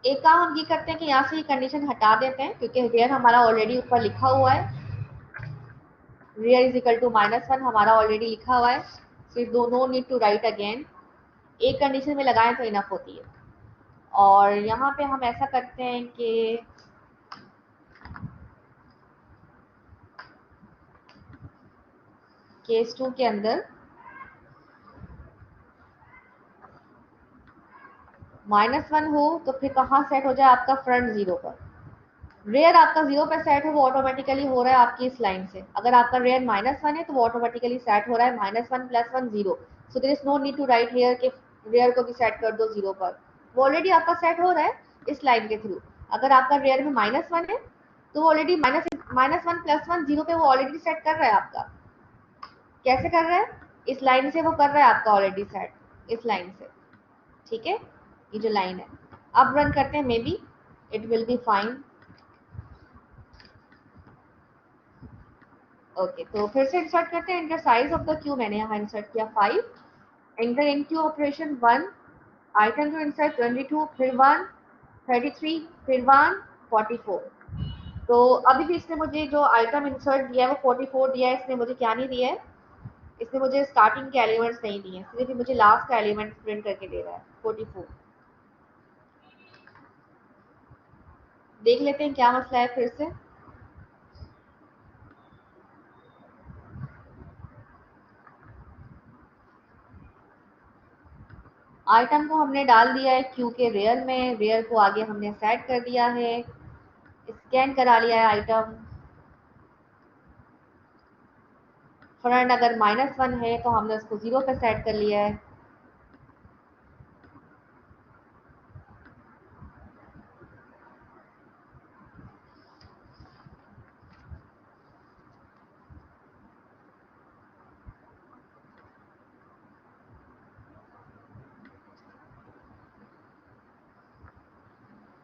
एक काम हम ये करते हैं कि यहाँ से ये कंडीशन हटा देते हैं, क्योंकि रेयर हमारा ऑलरेडी ऊपर लिखा हुआ है, रेयर इज इक्वल टू -1 हमारा ऑलरेडी लिखा हुआ है, so no need to write again. एक कंडीशन में लगाएं तो इनफ होती है। और यहाँ पे हम ऐसा करते हैं कि केस 2 के अंदर -1 हो तो फिर कहाँ सेट हो जाए आपका फ्रंट 0 पर। रेयर आपका 0 पर सेट है, वो ऑटोमेटिकली हो रहा है आपकी इस लाइन से। अगर आपका रेयर -1 है तो वो ऑटोमेटिकली सेट हो रहा है -1 + 1 0। So there is no need to write here कि रेयर को भी सेट कर दो 0 पर, वो ऑलरेडी आपका सेट हो रहा है इस लाइन के थ्रू। अगर आपका रेयर में -1 है तो ऑलरेडी -1 + 1 0 पे वो ऑलरेडी सेट कर रहा है आपका। कैसे कर रहा है? इस लाइन से वो कर रहा है आपका ऑलरेडी सेट, इस लाइन से। ठीक है, ये जो लाइन है। अब रन करते हैं, maybe it will be fine. Okay, तो फिर से इंसर्ट करते हैं। Enter size of the queue मैंने यहाँ इंसर्ट किया 5, enter in queue operation 1, item to insert 22, फिर 1, 33, फिर 1, 44। तो अभी भी इसने मुझे जो आइटम इंसर्ट दिया है वो 44 दिया है। इसने मुझे क्या नहीं दिया है, इसने मुझे स्टार्टिंग के एलिमेंट्स नहीं दिए, सिर्फ मुझे लास्ट का एलिमेंट प्रिंट करके दे रहा है 44। देख लेते हैं क्या मसला है फिर से। आइटम को हमने डाल दिया है क्यू के रेयर में, रेयर को आगे हमने सेट कर दिया है, स्कैन करा लिया है आइटम। फ्रंट अगर -1 है तो हमने उसको 0 पे सेट कर लिया है।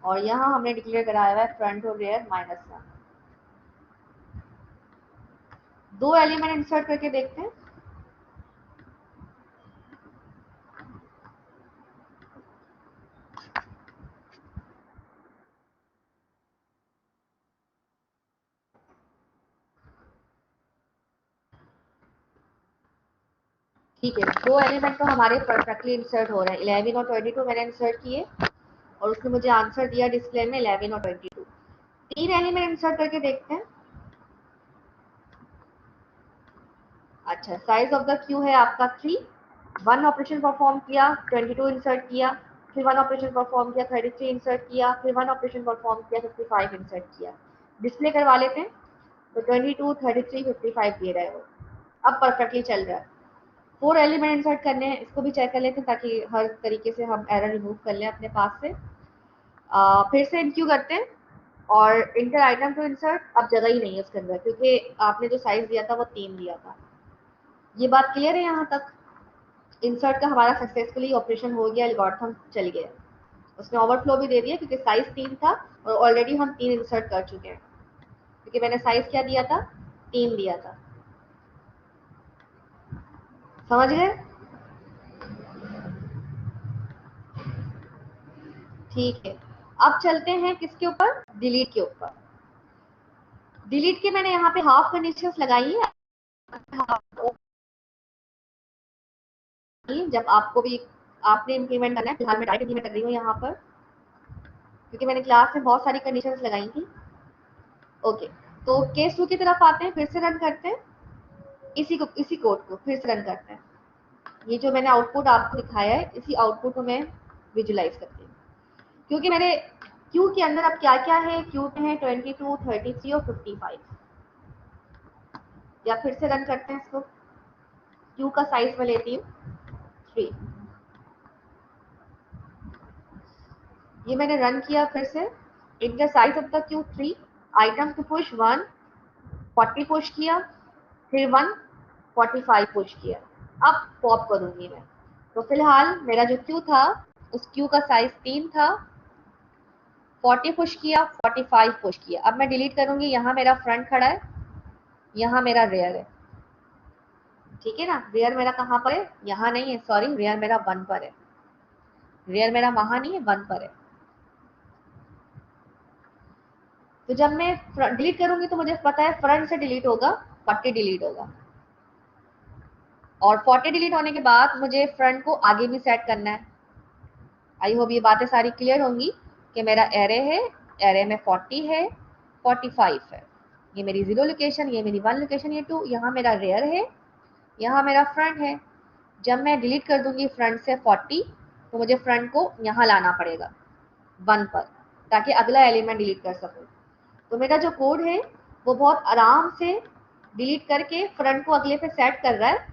और यहाँ हमने डिक्लेयर कराया हुआ है फ्रंट और रेयर -1। दो एलिमेंट इंसर्ट करके देखते हैं। ठीक है, दो एलिमेंट तो हमारे परफेक्टली इंसर्ट हो रहे हैं। 11 और 22 मैंने इंसर्ट किए और उसने मुझे आंसर दिया डिस्प्ले में 11 और 22। तीन एलिमेंट इंसर्ट करके देखते हैं। अच्छा, साइज ऑफ द क्यू है आपका 3, 1 ऑपरेशन परफॉर्म किया, 22 इंसर्ट किया, फिर 1 ऑपरेशन परफॉर्म किया, 33 इंसर्ट किया, फिर 1 ऑपरेशन परफॉर्म किया, 55 इंसर्ट किया। डिस्प्ले करवा लेते हैं। तो 22, 33, 55 दे रहा है वो। अब परफेक्टली चल रहा है। 4 एलिमेंट इंसर्ट करने हैं, इसको भी चेक कर लेते हैं ताकि हर तरीके से हम एरर रिमूव कर लें अपने पास से। फिर से इनक्यू करते हैं और इंटर आइटम टू इंसर्ट। अब जगह ही नहीं है उसके अंदर, क्योंकि आपने जो साइज दिया था वो 3 दिया था। ये बात क्लियर है यहाँ तक? इंसर्ट का हमारा सक्सेसफुली ऑपरेशन हो गया, एल्गोरिथम चल गया। उसने ओवरफ्लो भी दे दिया क्योंकि साइज 3 था और ऑलरेडी हम 3 इंसर्ट कर चुके हैं, क्योंकि मैंने साइज क्या दिया था, 3 दिया था। समझ गए? ठीक है, अब चलते हैं किसके ऊपर, डिलीट के ऊपर। डिलीट के मैंने यहाँ पे हाफ कंडीशंस लगाई है। जब आपको भी आपने इंप्लीमेंट करना है, फिलहाल मैं डायरेक्ट इंप्लीमेंट कर रही हूँ यहाँ पर, क्योंकि मैंने क्लास में बहुत सारी कंडीशंस लगाई थी। ओके, तो केस 2 की तरफ आते हैं, फिर से रन करते हैं। इसी कोड को फिर से रन करते हैं। ये जो मैंने आउटपुट आपको दिखाया है, इसी आउटपुट को मैं विजुलाइज करती हूँ, क्योंकि मेरे क्यू के अंदर अब क्या क्या है, क्यू में है 22, 33 और 55। या फिर से रन करते हैं इसको। क्यू का साइज मैं लेती हूँ 3। ये मैंने रन किया फिर से। Enter size of the queue 3, item to push 1, 40 push किया, फिर 1, 45 पुश किया। अब पॉप करूंगी मैं। तो फिलहाल मेरा जो क्यू था उस क्यू का साइज 3 था, 40 पुश किया, 45 पुश किया। अब मैं डिलीट करूंगी, यहाँ मेरा फ्रंट खड़ा है, यहाँ मेरा रेयर है, ठीक है ना। रेयर मेरा कहाँ पर है, यहाँ नहीं है, सॉरी, रेयर मेरा 1 पर है, रेयर मेरा वहां नहीं है, 1 पर है। तो जब मैं डिलीट करूंगी तो मुझे पता है फ्रंट से डिलीट होगा, 40 डिलीट होगा, और 40 डिलीट होने के बाद मुझे फ्रंट को आगे भी सेट करना है। आई होप ये बातें सारी क्लियर होंगी कि मेरा एरे है, एरे में 40 है, 45 है, ये मेरी 0 लोकेशन, ये मेरी 1 लोकेशन, ये 2, यहाँ मेरा रेयर है, यहाँ मेरा फ्रंट है। जब मैं डिलीट कर दूंगी फ्रंट से 40, तो मुझे फ्रंट को यहाँ लाना पड़ेगा 1 पर, ताकि अगला एलिमेंट डिलीट कर सकूं। तो मेरा जो कोड है वो बहुत आराम से डिलीट करके फ्रंट को अगले पे सेट कर रहा है,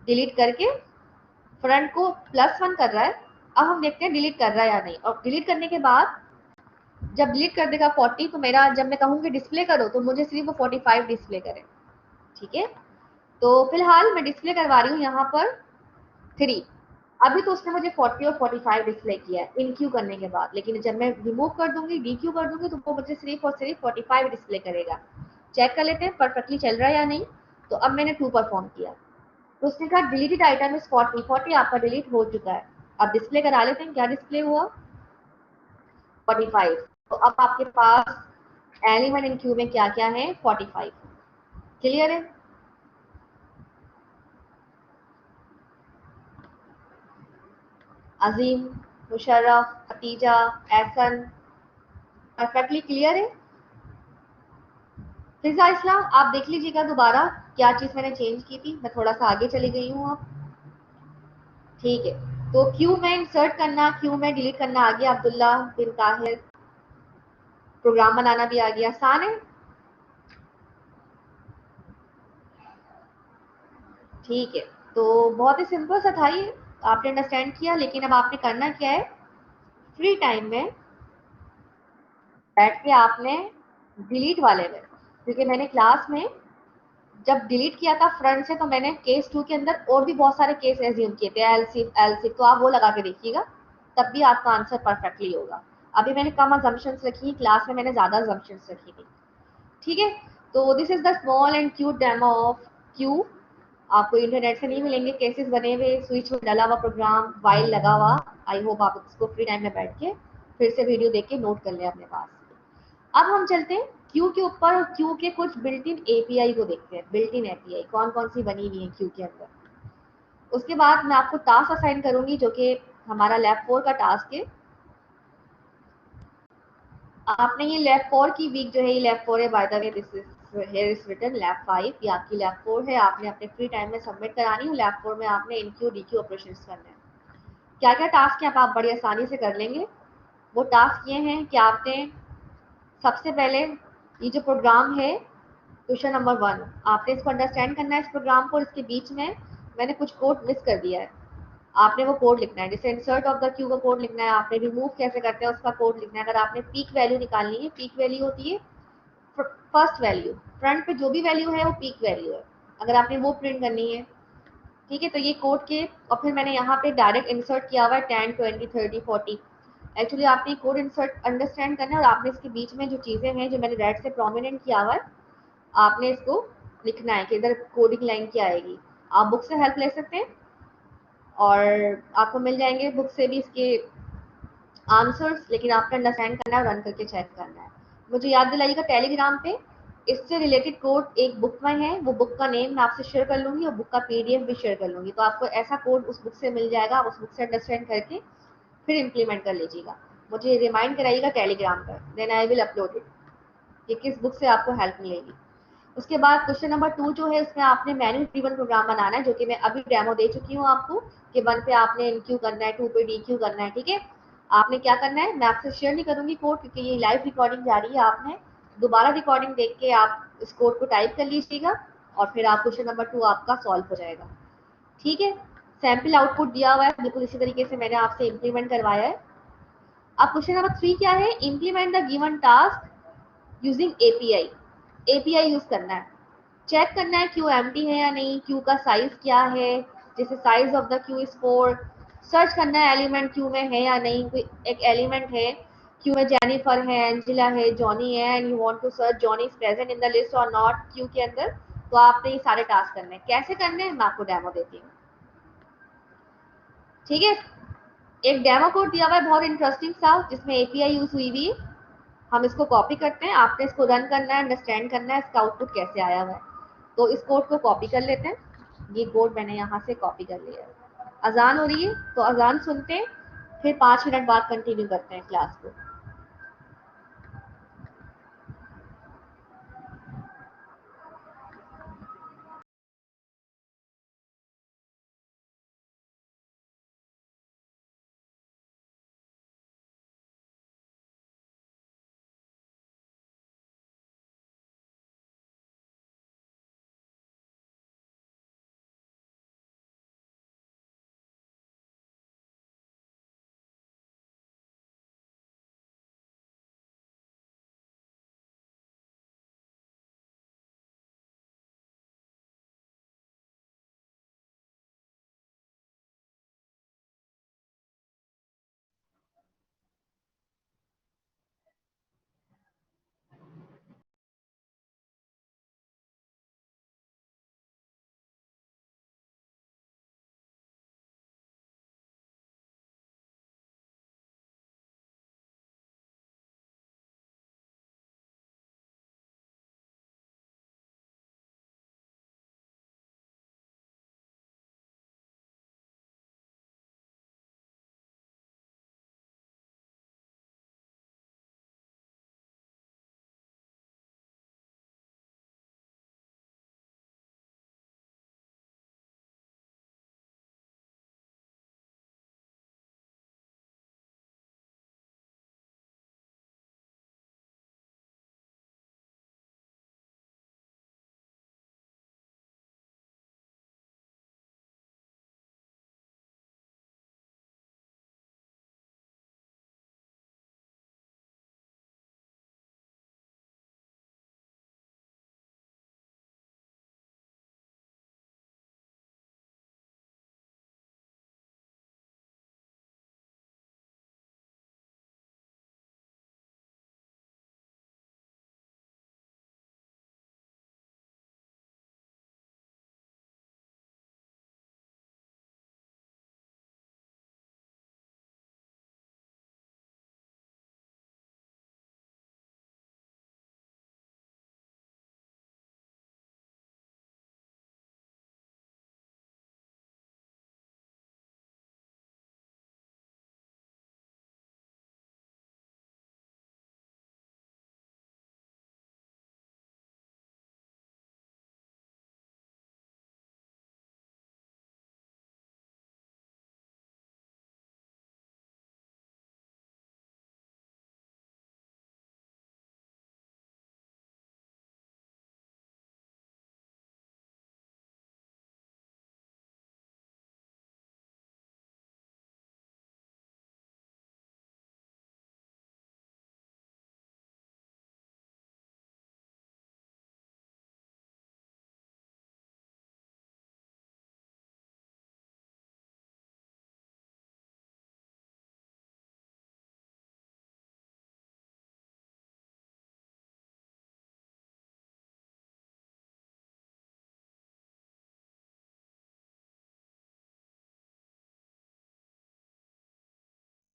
डिलीट करके फ्रंट को +1 कर रहा है। अब हम देखते हैं डिलीट कर रहा है या नहीं। और डिलीट करने के बाद जब डिलीट कर देगा 40, तो मेरा जब मैं कहूँगी डिस्प्ले करो तो मुझे सिर्फ वो 45 डिस्प्ले करे, ठीक है। तो फिलहाल मैं डिस्प्ले करवा रही हूँ यहाँ पर 3। अभी तो उसने मुझे 40 और 45 डिस्प्ले किया है इन क्यू करने के बाद, लेकिन जब मैं रिमूव कर दूंगी, डी क्यू कर दूंगी, तो वो मुझे सिर्फ और सिर्फ 45 डिस्प्ले करेगा। चेक कर लेते हैं परफेक्टली चल रहा है या नहीं। तो अब मैंने 2 परफॉर्म किया, तो उसने कहा डिलीटेड आइटम इज 40, 40 आपका डिलीट हो चुका है। अब डिस्प्ले करा लेते हैं, क्या डिस्प्ले हुआ, 45। तो अब आपके पास एलिमेंट इन क्यू में क्या क्या है, 45। क्लियर है। अजीम, मुशर्रफ, खतीजा, एहसन, परफेक्टली क्लियर है। फिजा इस्लाम, आप देख लीजिएगा दोबारा क्या चीज मैंने चेंज की थी, मैं थोड़ा सा आगे चली गई हूँ अब, ठीक है। तो क्यू में इंसर्ट करना, क्यू में डिलीट करना आ गया, अब्दुल्ला बिन ताहिर। प्रोग्राम बनाना भी आ गया, आसान है, ठीक है। तो बहुत ही सिंपल सा था ये, आपने अंडरस्टैंड किया। लेकिन अब आपने करना क्या है, फ्री टाइम में बैठ के आपने डिलीट वाले में, क्योंकि मैंने क्लास में जब डिलीट किया था फ्रंट से, तो मैंने केस 2 के अंदर और भी बहुत सारे केस एज्यूम किए थे, एलसिफ एलसिफ, तो आप वो लगा के देखिएगा, तब भी आपका आंसर परफेक्टली होगा। अभी मैंने कम अजम्पशंस रखी, क्लास में मैंने ज्यादा अजम्पशंस रखी थी, ठीक है। तो this is the small and cute demo of Q. आपको इंटरनेट से नहीं मिलेंगे केसेस बने हुए, स्विच में डला हुआ प्रोग्राम, वाइल लगा हुआ। आई होप आप इसको फ्री टाइम में बैठ के फिर से वीडियो देख के नोट कर लें अपने पास। अब हम चलते हैं क्यू के ऊपर, और क्यू के कुछ बिल्ट इन एपीआई को देखते हैं। बिल्ट इन एपीआई कौन कौन सी बनी हुई है क्यू के अंदर। उसके बाद मैं आपको टास्क असाइन करूंगी, जो कि हमारा लैब 4 का टास्क है। आपने ये लैब 4 की वीक जो है, ये लैब 4 है, by the way this is here is written lab 5, ये आपकी लैब 4 है। आपने अपने फ्री टाइम में सबमिट करानी है। लैब 4 में आपने इनक्यू डीक्यू ऑपरेशंस करने हैं। क्या क्या टास्क हैं आप बड़ी आसानी से कर लेंगे। वो टास्क ये हैं कि आपने सबसे पहले ये जो प्रोग्राम है, क्वेश्चन नंबर 1, आपने इसको अंडरस्टैंड करना है, इस प्रोग्राम को। इसके बीच में मैंने कुछ कोड मिस कर दिया है, आपने वो कोड लिखना है। जैसे इंसर्ट ऑफ द क्यू का कोड लिखना है, आपने रिमूव कैसे करते हैं उसका कोड लिखना है। अगर आपने पीक वैल्यू निकालनी है, पीक वैल्यू होती है फर्स्ट वैल्यू, फ्रंट पे जो भी वैल्यू है वो पीक वैल्यू है, अगर आपने वो प्रिंट करनी है, ठीक है। तो ये कोड के, और फिर मैंने यहाँ पे डायरेक्ट इंसर्ट किया हुआ है 10, 20, 30, 40। एक्चुअली आपने कोड इंसर्ट अंडरस्टैंड करना है, और आपने इसके बीच में जो चीज़ें हैं जो मैंने रेड से प्रोमिनेंट किया हुआ है, आपने इसको लिखना है कि इधर कोडिंग लाइन क्या आएगी। आप बुक से हेल्प ले सकते हैं, और आपको मिल जाएंगे बुक से भी इसके आंसर्स, लेकिन आपको अंडरस्टैंड करना है, रन करके चेक करना है। मुझे याद दिलाइएगा टेलीग्राम पे इससे रिलेटेड कोड एक बुक में है, वो बुक का नेम मैं आपसे शेयर कर लूंगी, और बुक का पीडीएफ भी शेयर कर लूंगी। तो आपको ऐसा कोड उस बुक से मिल जाएगा, आप उस बुक से अंडरस्टैंड करके फिर इम्प्लीमेंट कर लीजिएगा। मुझे रिमाइंड कराइएगा टेलीग्राम पर, then I will upload it कि किस बुक से आपको हेल्प मिलेगी। उसके बाद क्वेश्चन नंबर 2 जो है, उसमें आपने मैन्युअल ड्रिवन प्रोग्राम बनाना है, जो कि मैं अभी डेमो दे चुकी हूँ आपको, कि 1 पे आपने इनक्यू करना है, 2 पे डीक्यू करना है, ठीक है। आपने क्या करना है, मैं आपसे शेयर नहीं करूंगी कोड, क्योंकि ये लाइव रिकॉर्डिंग जा रही है। आपने दोबारा रिकॉर्डिंग देख के आप इस कोड को टाइप कर लीजिएगा, और फिर आप क्वेश्चन नंबर 2 आपका सॉल्व हो जाएगा, ठीक है। सैम्पल आउटपुट दिया हुआ है, बिल्कुल इसी तरीके से मैंने आपसे इम्प्लीमेंट करवाया है। अब क्वेश्चन नंबर 3 क्या है, implement the given task using API. API use करना है, चेक करना है क्यू एम्प्टी है या नहीं, क्यू का साइज क्या है, जैसे size of the queue is 4, search करना है एलिमेंट क्यू में है या नहीं, कोई एक एलिमेंट है क्यू में, जेनिफर है, एंजिला है, जॉनी है, and you want to search Johnny is present in the list और नॉट क्यू के अंदर, तो आपने ये सारे टास्क करने हैं। कैसे करने हैं मैं आपको डेमो देती हूँ, ठीक है। एक डेमो कोड दिया हुआ है बहुत इंटरेस्टिंग सा, जिसमें एपीआई यूज हुई हुई है। हम इसको कॉपी करते हैं, आपने इसको रन करना है, अंडरस्टैंड करना है इसका आउटपुट कैसे आया हुआ है। तो इस कोड को कॉपी कर लेते हैं, ये कोड मैंने यहाँ से कॉपी कर लिया है। अजान हो रही है तो अजान सुनते हैं, फिर 5 मिनट बाद कंटिन्यू करते हैं क्लास को।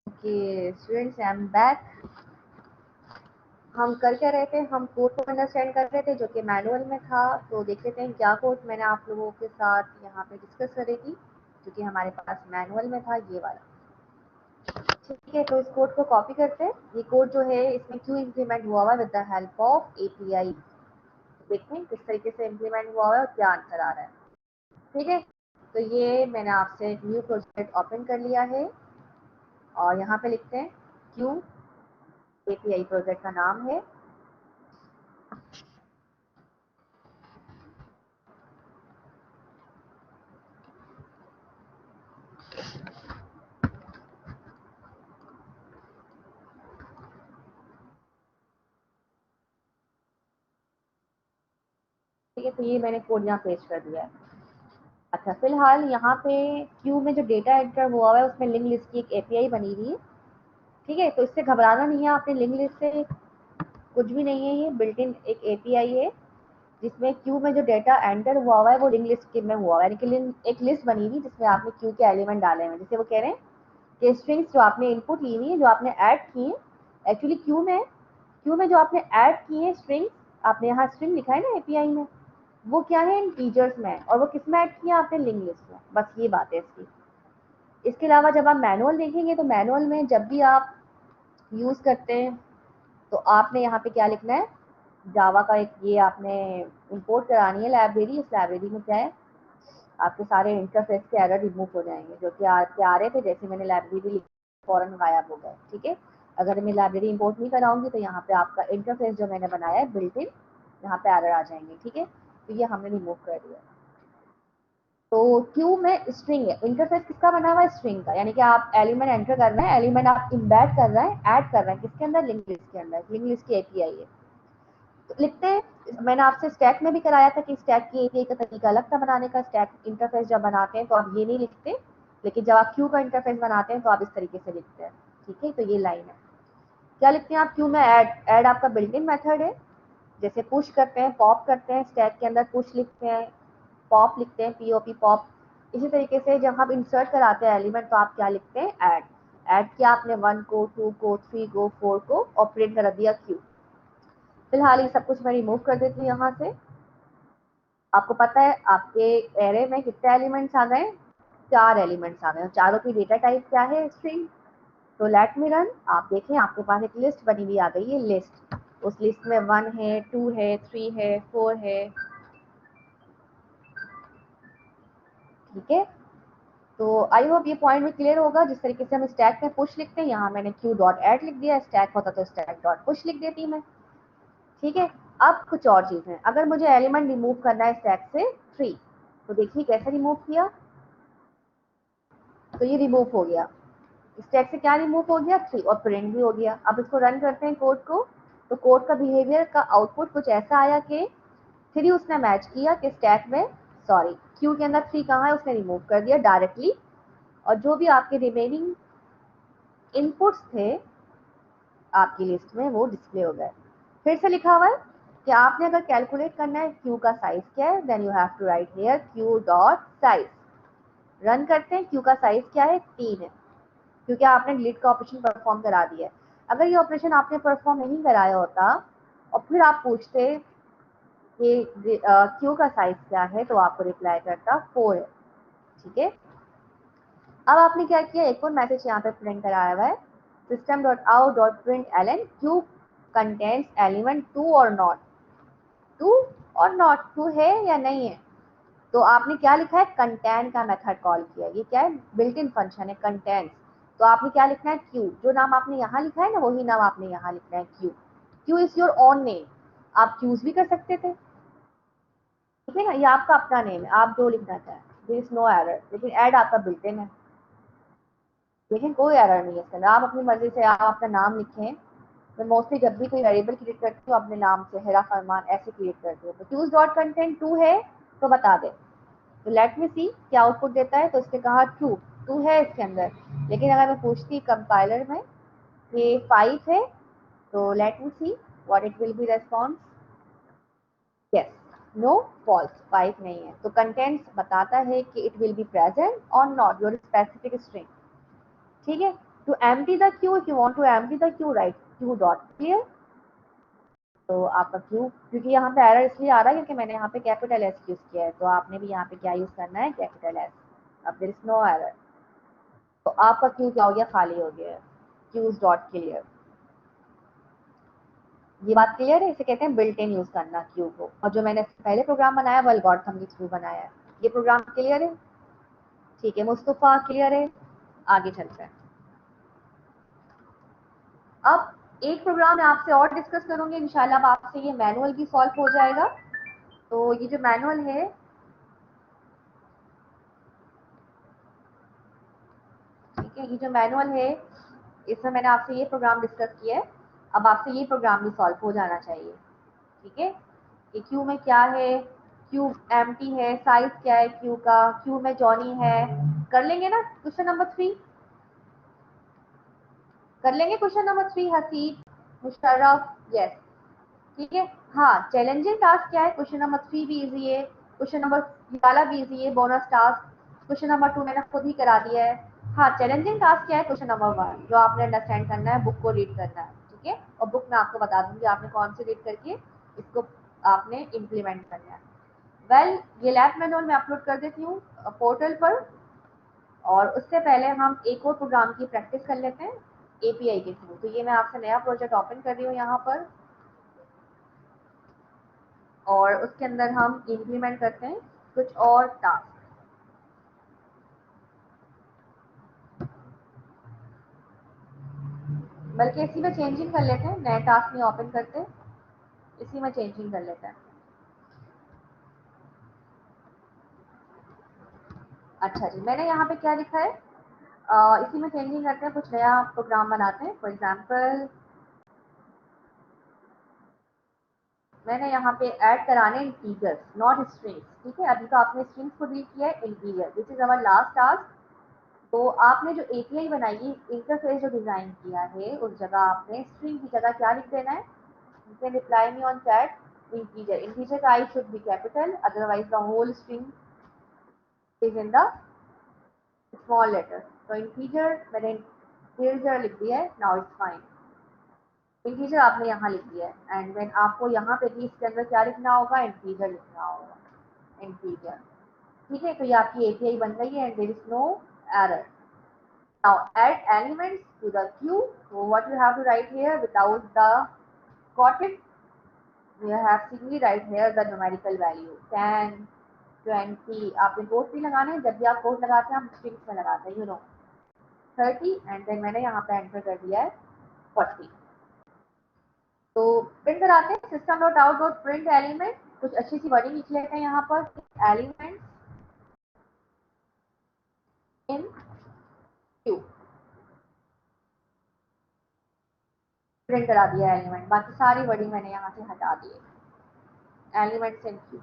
Okay students, I am back. हम कर क्या रहे थे, हम कोड को अंडरस्टैंड कर रहे थे जो कि मैनुअल में था। तो देख लेते हैं क्या कोड मैंने आप लोगों के साथ यहाँ पे डिस्कस करेगी, जो कि हमारे पास मैनुअल में था, ये वाला। ठीक है, तो इस कोड को कॉपी करते हैं। ये कोड जो है इसमें क्यों इम्प्लीमेंट हुआ हुआ है, with the help of API. देखते हैं किस तरीके से इम्प्लीमेंट हुआ हुआ है और क्या आंसर आ रहा है। ठीक है, तो ये मैंने आपसे एक न्यू प्रोजेक्ट ओपन कर लिया है और यहाँ पे लिखते हैं क्यू एपीआई, प्रोजेक्ट का नाम है। ठीक है, तो ये मैंने कोड यहाँ पेस्ट कर दिया है। अच्छा, फिलहाल यहाँ पे क्यू में जो डेटा एंटर हुआ हुआ है उसमें लिंक लिस्ट की एक एपीआई बनी हुई है। ठीक है, तो इससे घबराना नहीं है आपने, लिंक लिस्ट से कुछ भी नहीं है, ये बिल्ट इन एक एपीआई है जिसमें क्यू में जो डेटा एंटर हुआ है वो लिंक लिस्ट में हुआ है, यानी कि एक लिस्ट बनी हुई जिसमें आपने क्यू के एलिमेंट डाले हैं। जैसे वो कह रहे हैं कि स्ट्रिंग्स जो आपने इनपुट ली हुई है, जो आपने ऐड की है, एक्चुअली क्यू में जो आपने ऐड की है स्ट्रिंग्स, आपने यहाँ स्ट्रिंग लिखा है ना एपीआई में, वो क्या है इंटीजर्स में, और वो किस में ऐड किया आपने, लिंक लिस्ट में। बस ये बात है इसकी। इसके अलावा जब आप मैनुअल देखेंगे तो मैनुअल में जब भी आप यूज करते हैं तो आपने यहाँ पे क्या लिखना है, जावा का एक ये आपने इंपोर्ट करानी है लाइब्रेरी। इस लाइब्रेरी में क्या है, आपके सारे इंटरफेस के एरर रिमूव हो जाएंगे जो कि आ रहे थे, जैसे मैंने लाइब्रेरी लिखी फौरन गायब हो गए। ठीक है, अगर मैं लाइब्रेरी इंपोर्ट नहीं कराऊंगी तो यहाँ पे आपका इंटरफेस जो मैंने बनाया है बिल्ट इन, यहाँ पे एरर आ जाएंगे। ठीक है, तो ये हमने रिमूव कर दिया। तो क्यू में स्ट्रिंग है, इंटरफेस किसका बना हुआ है, स्ट्रिंग का, यानी कि आप एलिमेंट एंटर कर रहे हैं, एलिमेंट आप इम्बेड कर रहे हैं, ऐड कर रहे हैं किसके अंदर, लिंक लिस्ट के अंदर। लिंक लिस्ट की एपीआई है। तो लिखते हैं, मैंने आपसे स्टैक में भी कराया था कि स्टैक की एपीआई का तरीका अलग था बनाने का। स्टैक इंटरफेस जब बनाते हैं तो आप ये नहीं लिखते, लेकिन जब आप क्यू का इंटरफेस बनाते हैं तो आप इस तरीके से लिखते हैं। ठीक है, तो ये लाइन है। क्या लिखते हैं आप क्यू में, ऐड। ऐड आपका बिल्ट इन मेथड है। जैसे पुश करते हैं, पॉप करते हैं, स्टैक के अंदर पुश लिखते हैं, पॉप लिखते हैं, पीओपी पॉप। इसी तरीके से जब हम इंसर्ट कराते हैं एलिमेंट तो आप क्या लिखते हैं, ऐड। ऐड किया आपने 1 को, 2 को, 3 को, 4 को, और प्रिंट कर दिया क्यू। फिलहाल ये सब कुछ मैं रिमूव कर देती हूँ यहाँ से। आपको पता है आपके एरे में कितने एलिमेंट्स आ गए, 4 एलिमेंट्स आ गए, चारों की डेटा टाइप क्या है, स्ट्रिंग। तो लेट मी रन, आप देखें आपके पास एक लिस्ट बनी हुई आ गई है, लिस्ट। उस लिस्ट में 1 है, 2 है, 3 है, 4 है। ठीक है, तो आई होप ये पॉइंट भी क्लियर होगा। जिस तरीके से हम स्टैक में पुश लिखते हैं, यहाँ मैंने क्यू डॉट एड लिख दिया, स्टैक होता तो स्टैक डॉट पुश लिख देती मैं। ठीक है, अब कुछ और चीजें, अगर मुझे एलिमेंट रिमूव करना है स्टैक से 3, तो देखिए कैसे रिमूव किया। तो ये रिमूव हो गया, स्टैक से क्या रिमूव हो गया, 3, और प्रिंट भी हो गया। अब इसको रन करते हैं कोड को, तो कोड का बिहेवियर का आउटपुट कुछ ऐसा आया कि 3 उसने मैच किया कि स्टैक में, सॉरी क्यू के अंदर 3 कहाँ है, उसने रिमूव कर दिया डायरेक्टली। और जो भी आपके रिमेनिंग इनपुट्स थे आपकी लिस्ट में वो डिस्प्ले हो गए। फिर से लिखा हुआ है कि आपने अगर कैलकुलेट करना है क्यू का साइज क्या है, then you have to write here queue dot size. Run करते हैं, क्यू का साइज क्या है, 3 है, क्योंकि आपने डिलीट का ऑपरेशन परफॉर्म करा दिया है। अगर ये ऑपरेशन आपने परफॉर्म नहीं कराया होता और फिर आप पूछते कि क्यू का साइज क्या है, तो आपको रिप्लाई करता 4 है। ठीक है, अब आपने क्या किया, एक और मैसेज यहाँ पे प्रिंट कराया हुआ है, system dot out dot print L N queue contents element 2 और नॉट। 2 और नॉट, 2 है या नहीं है। तो आपने क्या लिखा है, कंटेंट का मेथड कॉल किया। ये क्या है, बिल्ट इन फंक्शन है कंटेंट। तो आपने क्या लिखना है, क्यू, जो नाम आपने यहाँ लिखा है ना वही नाम आपने यहाँ लिखना है, Q. Q is your own name, आप क्यूज भी कर सकते थे। ठीक है ना, ये आपका अपना नेम है, आप जो लिखना चाहें, देयर इज नो एरर। लेकिन ऐड आपका बिल्ट इन है, लेकिन कोई एरर नहीं है इसके अंदर, आप अपनी मर्जी से आप अपना नाम लिखें। मैं मोस्टली जब भी कोई वेरिएबल क्रिएट करती हूँ अपने नाम से, हेरा फरमान ऐसे क्रिएट करती हूँ। तो क्यूज डॉट कंटेंट 2 है तो बता दे। तो लेट मी सी क्या आउटपुट देता है। तो इसने कहा ट्रू, 2 है इसके अंदर। लेकिन अगर मैं पूछती कंपाइलर में ये 5 है, तो let me see what it will be response. Yes, no, false, 5 नहीं है। तो कंटेंट्स बताता है कि इट विल बी प्रेजेंट और नॉट योर स्पेसिफिक स्ट्रिंग। ठीक है, to empty the queue, if you want to empty the queue write queue dot clear. तो आपका क्यू, क्योंकि यहाँ पे एरर इसलिए आ रहा है क्योंकि मैंने यहाँ पे कैपिटल एस यूज किया है, तो आपने भी यहाँ पे क्या यूज करना है, कैपिटल एस। अब देयर इज नो एरर, तो आपका क्यू क्या हो गया, खाली हो गया है, क्यूज डॉट क्लियर। ये बात क्लियर है, इसे कहते हैं बिल्ट इन यूज करना क्यू को। और जो मैंने पहले प्रोग्राम बनाया वो एल्गोरिथम के थ्रू बनाया है। ये प्रोग्राम क्लियर है, ठीक है मुस्तफा, क्लियर है। आगे चलते हैं। अब एक प्रोग्राम मैं आपसे और डिस्कस करूंगी इंशाल्लाह, अब आपसे ये मैनुअल भी सॉल्व हो जाएगा। तो ये जो मैनुअल है, ठीक है, ये जो मैनुअल है इसमें मैंने आपसे ये प्रोग्राम डिस्कस किया है। अब आपसे ये प्रोग्राम भी सॉल्व हो जाना चाहिए। ठीक है, कि क्यू में क्या है, क्यू एम्प्टी है, साइज क्या है क्यू का, क्यू में जॉनी है। कर लेंगे ना क्वेश्चन नंबर 3? कर लेंगे question number 3 Haseeb, Musharraf? Yes, ठीक है। हाँ, चैलेंजिंग टास्क क्या है? क्वेश्चन नंबर 3 भी इजी है, क्वेश्चन नंबर वाला भी इजी है, बोनस टास्क। क्वेश्चन नंबर 2 मैंने खुद ही करा दिया है। हाँ, चैलेंजिंग टास्क क्या है? क्वेश्चन नंबर 1 जो आपने अंडरस्टैंड करना है, बुक को रीड करना है, ठीक है। और बुक मैं आपको बता दूंगी आपने कौन सी रीड करके इसको आपने इम्प्लीमेंट करना है। वेल, ये लैब मैनुअल मैं अपलोड कर देती हूँ पोर्टल पर। और उससे पहले हम एक और प्रोग्राम की प्रैक्टिस कर लेते हैं एपीआई के थ्रू। तो ये मैं आपसे नया प्रोजेक्ट ओपन कर रही हूँ यहाँ पर, और उसके अंदर हम इम्प्लीमेंट करते हैं कुछ और टास्क। बल्कि इसी में चेंजिंग कर लेते हैं, नए टास्क में ओपन करते हैं, इसी में चेंजिंग कर लेते हैं। अच्छा जी, मैंने यहाँ पे क्या लिखा है, इसी में चेंजिंग करते हैं, कुछ नया प्रोग्राम बनाते हैं। फॉर एग्जाम्पल मैंने यहाँ पे ऐड कराने इंटीजर्स, नॉट स्ट्रिंग्स, ठीक है। अभी तो आपने स्ट्रिंग्स को रीड किया है, integer, this is our last task. तो आपने जो एपीआई बनाई है, इंटरफेस जो डिजाइन किया है, उस जगह आपने स्ट्रिंग की जगह क्या लिख देना है? You can reply me on chat. Integer. Integer I should be capital. Otherwise, the whole string is in the small letter. So integer मैंने integer लिख दिया है. Now it's fine. Integer आपने यहाँ लिख दिया है. And then आपको यहाँ पे भी इसके अंदर क्या लिखना होगा? Integer लिखना होगा. Integer. ठीक है, तो ये आपकी API बन गई है and there is no error. Now add elements to the queue. So what you have to write here without the quoted, you have simply write here the numerical value 10, 20। आपने code भी लगाना है, जब भी आप कोड लगाते हैं हम स्ट्रिंग्स में लगाते हैं, यू नो। 30 एंड देन मैंने यहाँ पे एंटर कर दिया है 40। तो प्रिंट कराते हैं, system dot out dot print element. कुछ अच्छी सी वर्डिंग लिख लेते हैं यहाँ पर, एलिमेंट इन क्यू। प्रिंट करा दिया एलिमेंट, बाकी सारी वर्डिंग मैंने यहाँ से हटा दी है, एलिमेंट्स इन क्यू।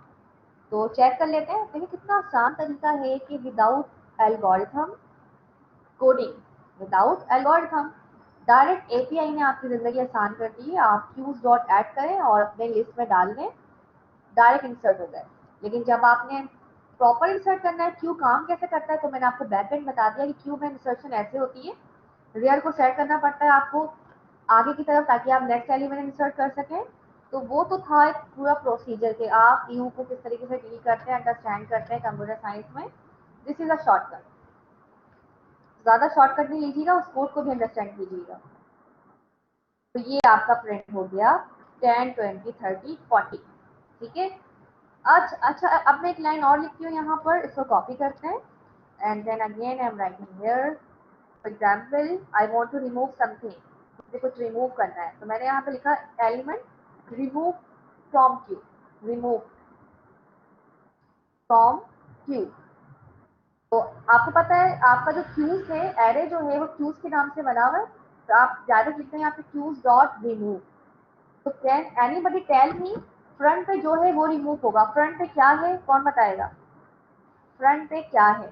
तो चेक कर लेते हैं, देखिए कितना आसान तरीका है कि without algorithm coding, without algorithm direct API ने आपकी जिंदगी आसान कर दी है। आप क्यूज डॉट ऐड करें और अपने लिस्ट में डाल दें, डायरेक्ट इंसर्ट हो जाए। लेकिन जब आपने प्रॉपर इंसर्ट करना है, क्यू काम कैसे करता है, तो मैंने आपको बैक एंड बता दिया कि क्यू में इंसर्शन ऐसे होती है। रियर को सेट करना पड़ता है आपको आगे की तरफ, ताकि आप नेक्स्ट एलिमेंट इंसर्ट कर सकें। तो वो तो था एक पूरा प्रोसीजर के आप यू को किस तरीके से डील करते हैं, अंडरस्टैंड करते हैं कंप्यूटर साइंस में। दिस इज अ शॉर्टकट, ज्यादा शॉर्टकट नहीं लीजिएगा, उस कोड को भी अंडरस्टैंड कीजिएगा। तो ये आपका प्रिंट हो गया 10, 20, 30, 40, ठीक है। अच्छा अच्छा, अब मैं एक लाइन और लिखती हूँ यहाँ पर, इसको कॉपी करते हैं and then again I am writing here. For example I want to remove something, मुझे कुछ रिमूव करना है, तो मैंने यहाँ पे लिखा element remove from Q, remove from Q. तो आपको पता है आपका जो क्यूज है, एरे जो है वो क्यूज के नाम से बना हुआ है। तो आप डायरेक्ट लिखते हैं यहाँ पे क्यूज डॉट रिमूव। तो can anybody tell me, front पे जो है वो रिमूव होगा, फ्रंट पे क्या है कौन बताएगा? फ्रंट पे क्या है?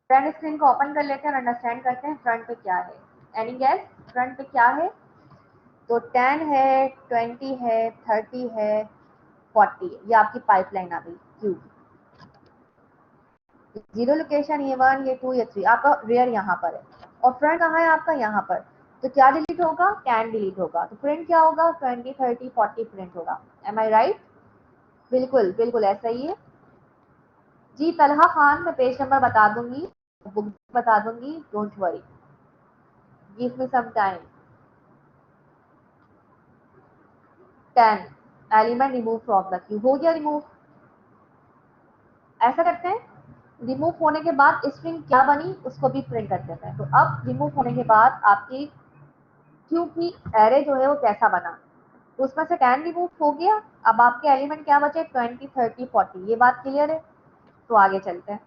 फ्रंट स्क्रीन को ओपन कर लेते हैं और अंडरस्टैंड करते हैं फ्रंट पे क्या है। एनी गैस फ्रंट पे क्या है? तो 10 है, 20 है, 30 है, 40 है। ये आपकी पाइपलाइन आ गई क्यू। जीरो लोकेशन, ये 1, ये 2, ये 3, आपका रियर यहाँ पर है और फ्रंट कहाँ है आपका? यहाँ पर। तो क्या डिलीट होगा? कैन डिलीट होगा। तो प्रिंट क्या होगा? 20, 30, 40 प्रिंट होगा। एम आई राइट? बिल्कुल बिल्कुल ऐसा ही है जी। तलहा खान, मैं पेज नंबर बता दूंगी, बुक बता दूंगी, don't worry, give me some time. 10 element remove from the queue, हो गया रिमूव। ऐसा करते हैं, रिमूव होने के बाद स्ट्रिंग क्या बनी उसको भी प्रिंट कर देते हैं। तो अब रिमूव होने के बाद आपकी क्यू की एरे जो है वो कैसा बना, तो उसमें से 10 रिमूव हो गया। अब आपके एलिमेंट क्या बचे? 20, 30, 40। ये बात क्लियर है? तो आगे चलते हैं।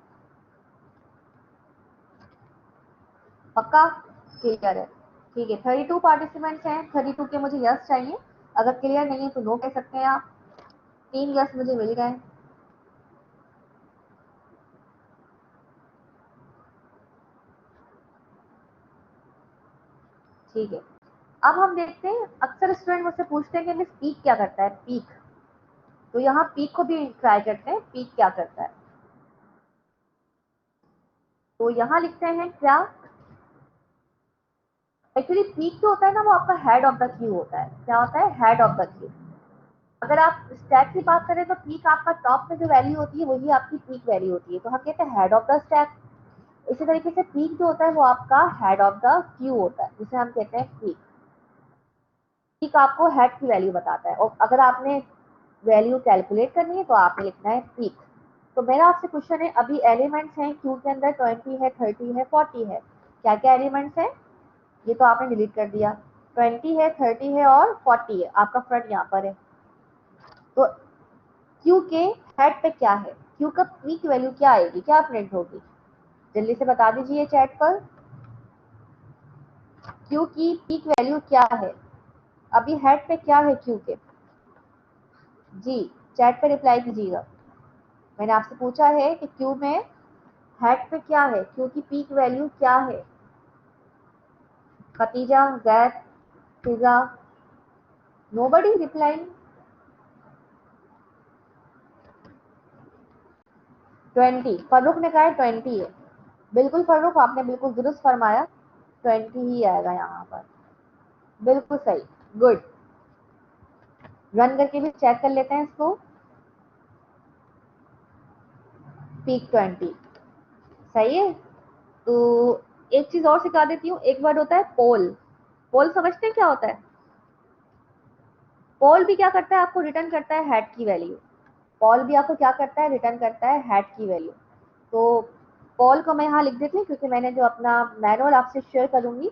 पक्का क्लियर है? ठीक है, 32 पार्टिसिपेंट्स हैं, 32 के मुझे यस चाहिए। अगर क्लियर नहीं है तो नो कह सकते हैं आप। 3 गैस मुझे मिल गए। ठीक है, अब हम देखते हैं, अक्सर स्टूडेंट मुझसे पूछते हैं कि मिस पीक क्या करता है, पीक। तो यहाँ पीक को भी ट्राई करते हैं, पीक क्या करता है। तो यहाँ लिखते हैं क्या, एक्चुअली पीक जो होता है ना वो आपका हेड ऑफ द क्यू होता है। क्या होता है, हेड ऑफ द क्यू। अगर आप स्टैक की बात करें तो पीक आपका टॉप में जो वैल्यू होती है वही आपकी पीक वैल्यू होती है, तो हम कहते हैं हेड ऑफ द स्टैक। इसी तरीके से पीक जो होता है वो आपका हेड ऑफ द क्यू होता है, जिसे हम कहते हैं पीक। पीक आपको हेड की वैल्यू बताता है, और अगर आपने वैल्यू कैलकुलेट करनी है तो आपने लिखना है पीक। तो मेरा आपसे क्वेश्चन है, अभी एलिमेंट्स हैं क्यू के अंदर 20 है, 30 है, 40 है। क्या क्या एलिमेंट्स हैं, ये तो आपने डिलीट कर दिया। 20 है, 30 है और 40 है, आपका फ्रंट यहाँ पर है। तो क्यू के हेड पे क्या है, क्यू का पीक वैल्यू क्या आएगी, क्या प्रिंट होगी, जल्दी से बता दीजिए चैट पर। क्यू की पीक वैल्यू क्या है, अभी हेड पे क्या है क्यू के, जी चैट पे रिप्लाई कीजिएगा। मैंने आपसे पूछा है कि क्यू में हेड पे क्या है, क्यू की पीक वैल्यू क्या है। खतीजा, जैद, फिजा, नोबडी रिप्लाइंग। 20, फर्रुख ने कहा है 20 है। बिल्कुल फर्रुख, आपने बिल्कुल दुरुस्त फरमाया, 20 ही आएगा यहाँ पर, बिल्कुल सही, गुड। रन करके भी चेक कर लेते हैं इसको। पीक 20 सही है। तो एक चीज और सिखा देती हूँ, एक वर्ड होता है पोल। पोल समझते हैं क्या होता है, पोल भी क्या करता है, आपको रिटर्न करता है हेड की वैल्यू। पोल भी आपको क्या करता है, रिटर्न करता है हेड की वैल्यू। तो पोल को मैं यहाँ लिख देती हूँ, क्योंकि मैंने जो अपना मैनुअल आपसे शेयर करूंगी,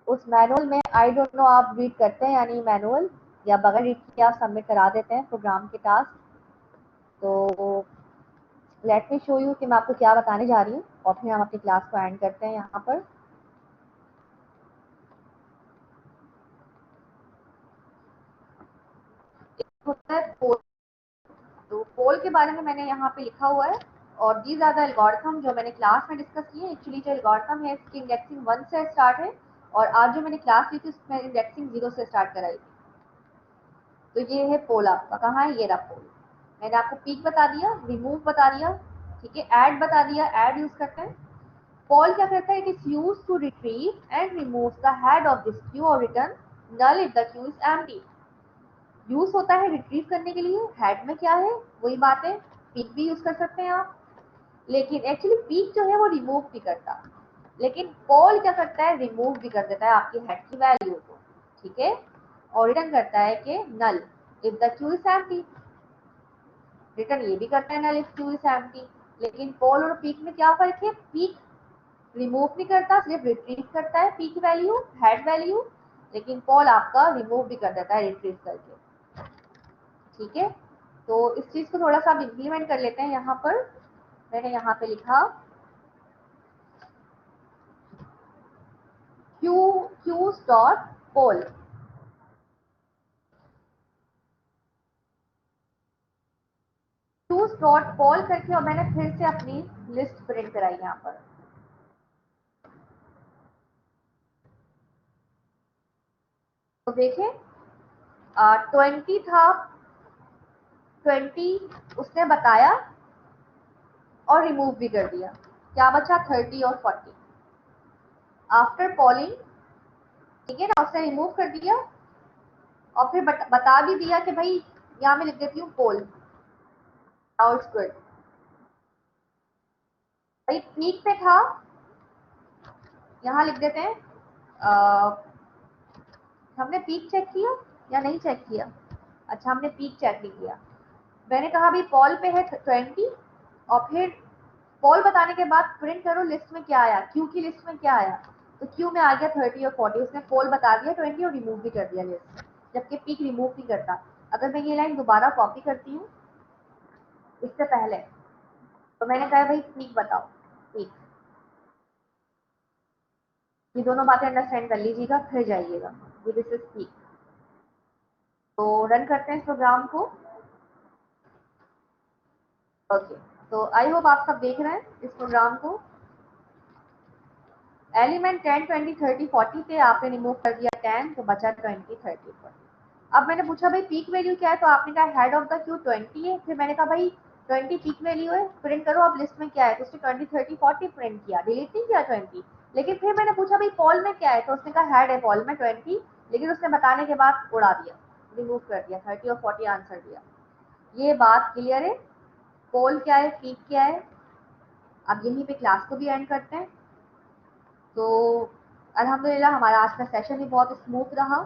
उस मैनुअल में आई डोंट नो आप रीड करते हैं यानी मैनुअल, या बगैर रीड किए आप सबमिट करा देते हैं प्रोग्राम के टास्क। तो लेट मी शो यू कि मैं आपको क्या बताने जा रही हूँ, और फिर हम अपनी क्लास को एंड करते हैं यहाँ पर। होता है पोल। तो पोल के बारे में मैंने यहाँ पे लिखा हुआ है, और दीज आर द एल्गोरिथम जो मैंने क्लास में डिस्कस किए। एक्चुअली जो एल्गोरिथम है इसकी इंडेक्सिंग 1 से स्टार्ट है, और आज जो मैंने क्लास ली थी उसमें इंडेक्सिंग 0 से स्टार्ट कराई थी। तो ये है पोल आपका, कहाँ है, ये रहा पोल। मैंने आपको पीक बता दिया, रिमूव बता दिया, ठीक है, ऐड बता दिया, ऐड यूज करते हैं। पोल क्या करता है, it is use to retrieve and remove the head of this queue और return null if the queue is empty. Use होता है रिट्रीव करने के लिए, हेड में क्या है वही बात है। पीक भी यूज कर सकते हैं आप, लेकिन एक्चुअली पीक जो है वो रिमूव भी करता, लेकिन पोल क्या करता है, रिमूव भी कर देता है आपकी हेड की वैल्यू को, ठीक है, और रिटर्न करता है कि null if the queue is empty. Return ये भी करता है null if queue is empty. लेकिन पोल और पीक में क्या फर्क है, पीक रिमूव नहीं करता, सिर्फ रिट्रीव करता है पीक वैल्यू, हेड वैल्यू, लेकिन पोल आपका रिमूव भी कर देता है रिट्रीव करके, ठीक है। तो इस चीज को थोड़ा सा आप इम्प्लीमेंट कर लेते हैं। यहाँ पर मैंने यहाँ पे लिखा क्यू, क्यूज डॉट पोल, क्यूज डॉट पोल करके, और मैंने फिर से अपनी लिस्ट प्रिंट कराई यहाँ पर। तो देखें, 20 था, 20 उसने बताया और रिमूव भी कर दिया, क्या बचा 30 और 40। आफ्टर पॉलिंग, ठीक है ना, उसने रिमूव कर दिया, और फिर बता भी दिया कि भाई यहाँ मैं लिख देती हूँ पोल, नाउ इट्स गुड। भाई पीक पे था, यहाँ लिख देते हैं, हमने पीक चेक किया या नहीं चेक किया, अच्छा हमने पीक चेक नहीं किया। मैंने कहा भाई पॉल पे है 20, और फिर पॉल बताने के बाद प्रिंट करो लिस्ट में क्या आया, क्यू की लिस्ट में क्या आया। तो क्यू में आ गया 30 और 40, उसने पॉल बता दिया 20 और रिमूव भी कर दिया लिस्ट, जबकि पीक रिमूव नहीं करता। अगर मैं ये लाइन दोबारा कॉपी करती हूँ इससे पहले, तो मैंने कहा भाई पीक बताओ, पीक, ये दोनों बातें अंडरस्टैंड कर लीजिएगा फिर जाइएगा, ये दिस इज पीक। तो रन करते हैं इस प्रोग्राम को। ओके, तो आई होप आप सब देख रहे हैं इस प्रोग्राम को। एलिमेंट 10, 20, 30, 40 थे, आपने रिमूव कर दिया 10, तो बचा 20, 30, 40। अब मैंने पूछा भाई पीक वैल्यू क्या है, तो आपने कहा हेड ऑफ द क्यू 20 है। फिर मैंने कहा भाई 20 पीक वैल्यू है, प्रिंट करो अब लिस्ट में क्या है, तो उसने 20, 30, 40 प्रिंट किया, डिलीट नहीं किया 20। लेकिन फिर मैंने पूछा भाई पॉल में क्या है, तो उसने कहा हेड है पॉल में 20, लेकिन उसने बताने के बाद उड़ा दिया, रिमूव कर दिया, 30 और 40 आंसर दिया। ये बात क्लियर है? पोल क्या है, पीक क्या है। अब यहीं पे क्लास को भी एंड करते हैं। तो अल्हम्दुलिल्लाह हमारा आज का सेशन भी बहुत स्मूथ रहा।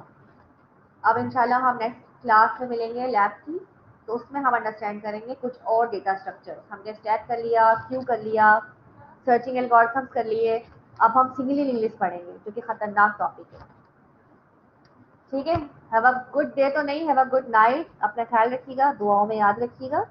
अब इंशाल्लाह हम नेक्स्ट क्लास में मिलेंगे लैब की, तो उसमें हम अंडरस्टैंड करेंगे कुछ और डेटा स्ट्रक्चर। हमने स्टैट कर लिया, क्यू कर लिया, सर्चिंग एल्गोरिथम्स कर लिए। अब हम सिंगल इंग्लिश पढ़ेंगे जो कि खतरनाक टॉपिक है। ठीक है, हैव अ गुड डे, तो नहीं हैव अ गुड नाइट। अपना ख्याल रखिएगा, दुआओं में याद रखिएगा।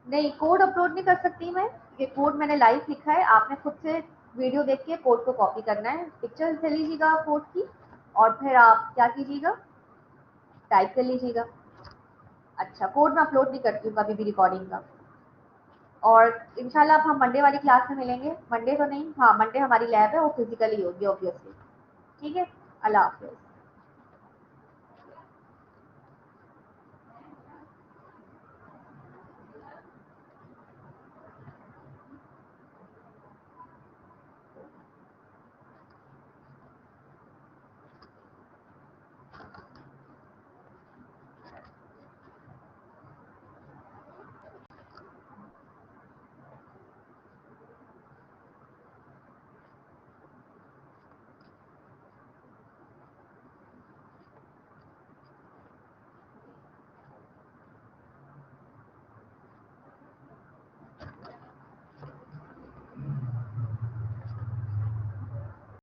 नहीं, कोड अपलोड नहीं कर सकती मैं। ये कोड मैंने लाइव लिखा है, आपने खुद से वीडियो देख के कोड को कॉपी करना है। पिक्चर ले लीजिएगा कोड की, और फिर आप क्या कीजिएगा, टाइप कर लीजिएगा। अच्छा, कोड मैं अपलोड नहीं करती हूँ कभी भी रिकॉर्डिंग का। और इंशाल्लाह अब हम मंडे वाली क्लास में मिलेंगे। मंडे तो नहीं, हाँ मंडे हमारी लैब है, वो फिजिकली होगी ऑब्वियसली। ठीक है, अल्लाह हाफिज़।